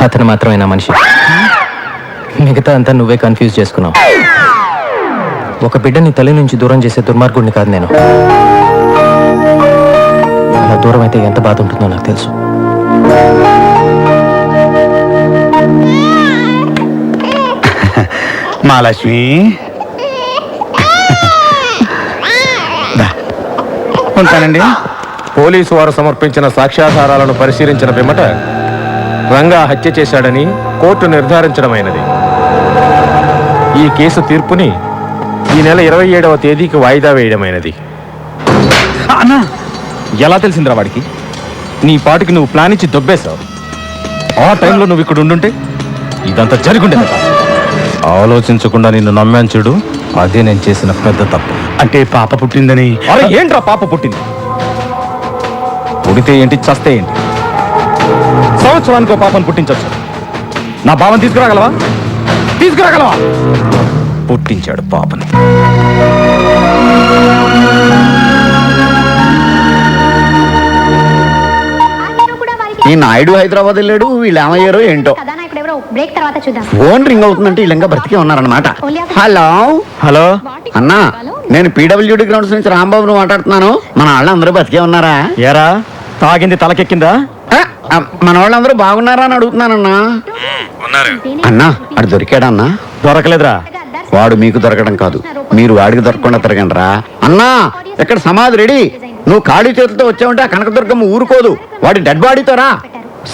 అతను మాత్రమే నా మనిషి. మిగతా అంతా నువ్వే కన్ఫ్యూజ్ చేసుకున్నావు. ఒక బిడ్డని తల్లి నుంచి దూరం చేసే దుర్మార్గుడిని కాదు నేను. అలా దూరం అయితే ఎంత బాధ ఉంటుందో నాకు తెలుసు. మహాలక్ష్మి, ఉంటానండి. పోలీసు వారు సమర్పించిన సాక్ష్యాధారాలను పరిశీలించిన పిమ్మట రంగా హత్య చేశాడని కోర్టు నిర్ధారించడమైనది. ఈ కేసు తీర్పుని ఈ నెల 27వ తేదీకి వాయిదా వేయడమైనది. అన్నా ఎలా తెలిసిందిరా వాడికి? నీ పాటికి నువ్వు ప్లాన్ ఇచ్చి దొబ్బేశావు. ఆ టైంలో నువ్వు ఇక్కడ ఉండుంటే ఇదంతా జరుగుండేది కాదు. ఆలోచించకుండా నిన్ను నమ్మాను చూడు, అదే నేను చేసిన పెద్ద తప్పు. అంటే పాప పుట్టిందని? అరే ఏంట్రా పాప పుట్టింది? పుడితే ఏంటి, చస్తే ఏంటి? సంవత్సరానికి ఒక పాపను పుట్టించవచ్చు. నా భావం తీసుకురాగలవా? పుట్టించాడు పాపని. ఈ నాయుడు హైదరాబాద్ వెళ్ళాడు, వీళ్ళు ఏమయ్యారో ఏంటో. బ్రేక్ తర్వాత చూద్దాం. ఫోన్ రింగ్ అవుతుందంటే వీళ్ళంగా బ్రతికే ఉన్నారనమాట. హలో హలో అన్నా, నేను పీడబ్ల్యూడి గ్రౌండ్స్ నుంచి రాంబాబును మాట్లాడుతున్నాను. మన వాళ్ళందరూ బతికే ఉన్నారా? ఏరా తాగింది తలకెక్కిందా? మన వాళ్ళందరూ బాగున్నారా అని అడుగుతున్నానన్నా. అన్నా అడు దొరికాడా అన్నా? దొరకలేదురా. వాడు మీకు దొరకడం కాదు, మీరు వాడికి దొరకకుండా తిరగండి రా. అన్నా ఇక్కడ సమాధి రెడీ. నువ్వు ఖాళీ చేతులతో వచ్చావంటే ఆ కనకదుర్గమ్మ ఊరుకోదు. వాడి డెడ్ బాడీతో రా.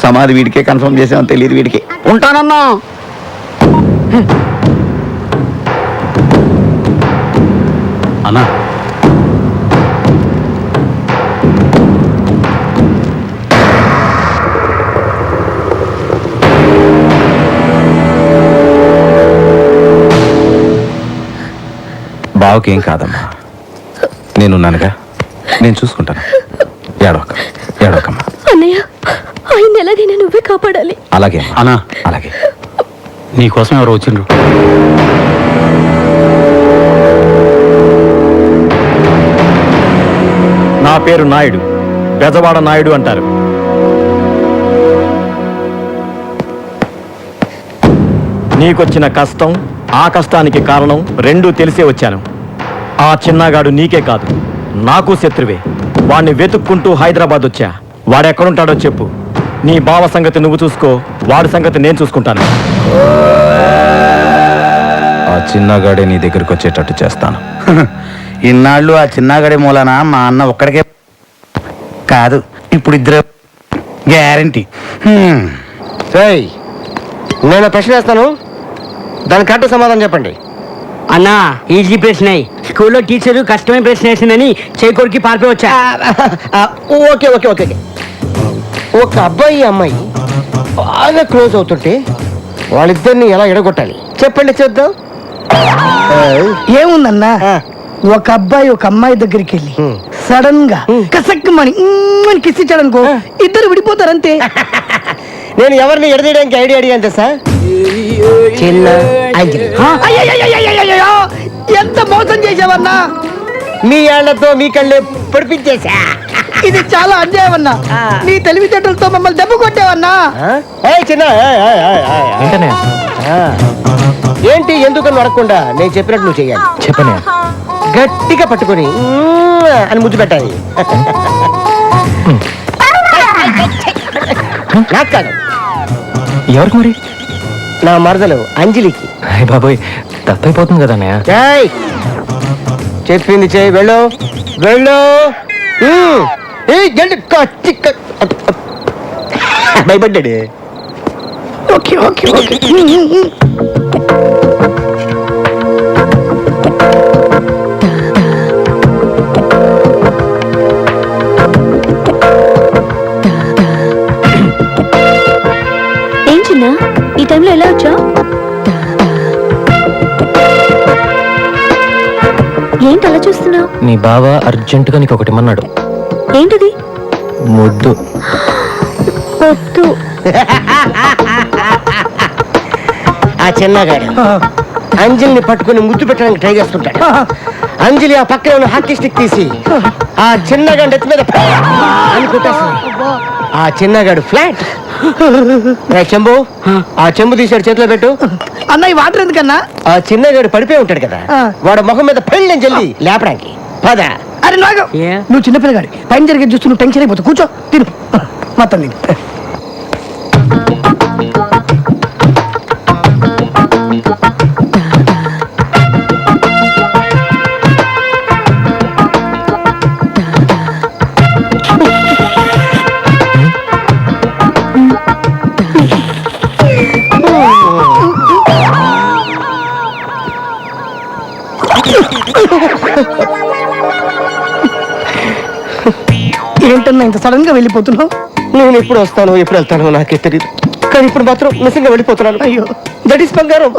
సమాధి వీడికే కన్ఫర్మ్ చేసామని తెలియదు వీడికి. ఉంటానన్నా. అన్నా బావకేం కాదమ్మా, నేనున్నానుగా, నేను చూసుకుంటాను. ఏడవకమ్మా. అన్నయ్య ఆయన ఎలాగైనా నువ్వే కాపాడాలి. అలాగే అన్నా, అలాగే. నీకోసం ఎవరు వచ్చిండ్రు? నా పేరు నాయుడు, బెజవాడ నాయుడు అంటారు. నీకొచ్చిన కష్టం, ఆ కష్టానికి కారణం రెండూ తెలిసే వచ్చాను. ఆ చిన్నగాడు నీకే కాదు నాకు శత్రువే. వాణ్ణి వెతుక్కుంటూ హైదరాబాద్ వచ్చా. వాడెక్కడుంటాడో చెప్పు. నీ బావ సంగతి నువ్వు చూసుకో, వాడి సంగతి నేను చూసుకుంటాను. ఆ చిన్నగాడే నీ దగ్గరికి వచ్చేటట్టు చేస్తాను. ఇన్నాళ్ళు ఆ చిన్నగడి మూలన మా అన్న ఒక్కడికే కాదు, ఇప్పుడు ఇద్దరు గ్యారంటీ. నేను ప్రశ్న వేస్తాను, దాని కరెక్ట్ సమాధానం చెప్పండి. అన్నా ఈజీ ప్రశ్న. స్కూల్లో టీచర్ కష్టమైన ప్రశ్న వేసిందని చేకూరికి పారిపోయి వచ్చా. Okay okay okay. ఒక అబ్బాయి అమ్మాయి బాగా క్లోజ్ అవుతుంటే వాళ్ళిద్దరిని ఎలా ఎడగొట్టాలి చెప్పండి చూద్దాం. ఏముందన్నా, ఒక అబ్బాయి ఒక అమ్మాయి దగ్గరికి వెళ్ళి సడన్ గా కసక్కమని కిస్ ఇచ్చాడనుకో, ఇద్దరు విడిపోతారంతే. నేను ఎవరిని ఎడదీయడానికి ఐడియా అడిగాను తెలుసా? చిన్న అంజలి. అయ్యయ్యయ్యయ్యయ్యయ్యో, ఎంత మోసం చేసావన్నా. మీ ఆళ్లతో మీ కళ్ళే పొడిపించేసా. ఇది చాలా అన్యాయం అన్నా. నీ తెలివితేటలతో మమ్మల్ని దెబ్బ కొట్టావన్నా. చిన్న ఏంటి ఎందుకని అడగకుండా నేను చెప్పినట్టు నువ్వు చెయ్యాలి. చెప్పనే గట్టిగా పట్టుకొని అని ముద్దు పెట్టాలి. నాకు కాదు, ఎవరికి మరి? నా మరదలు అంజలికి. అయ్య బాబోయ్, తప్పైపోతుంది కదా అన్నయ్య. చెప్పింది చేయి, వెళ్ళు వెళ్ళు. భయపడ్డాడు. Okay okay okay. ఏం చిన్న ఈ టైంలో ఎలా వచ్చా? ఏంటి అలా చూస్తున్నావు? నీ బావ అర్జెంటుగా నీకు ఒకటి ఇమ్మన్నాడు. ఏంటిది? ముద్దు. వద్దు. ఆ చిన్నగాడు అంజలిని పట్టుకుని ముద్దు పెట్టడానికి ట్రై చేస్తుంటాడు. అంజలి ఆ పక్కన ఉన్న హాకీ స్టిక్ తీసి ఆ చిన్నగాడు ఎత్తి మీద అని కొట్టేస్తుంది. ఆ చిన్నగాడు ఫ్లాట్. చెంబు, ఆ చెంబు తీసాడు చేతిలో పెట్టు. అన్న ఈ వాటర్ ఎందుకన్నా? ఆ చిన్నగాడు పడిపోయి ఉంటాడు కదా, వాడు ముఖం మీద పెళ్ళని జల్లి లేపడానికి పద. అరే నాగ, నువ్వు చిన్నపిల్లగాడి పైన జరిగేది చూస్తూ నువ్వు టెన్షన్ అయిపోతావు. కూర్చో, తిను మొత్తం తిను. ఏంటన్నా ఇంత సడన్ గా వెళ్ళిపోతున్నావు? నేను ఎప్పుడు వస్తానో ఎప్పుడు వెళ్తానో నాకే తెలియదు, కానీ ఇప్పుడు మాత్రం నిజంగా వెళ్ళిపోతున్నాను. అయ్యో దట్ ఈస్ బంగారం.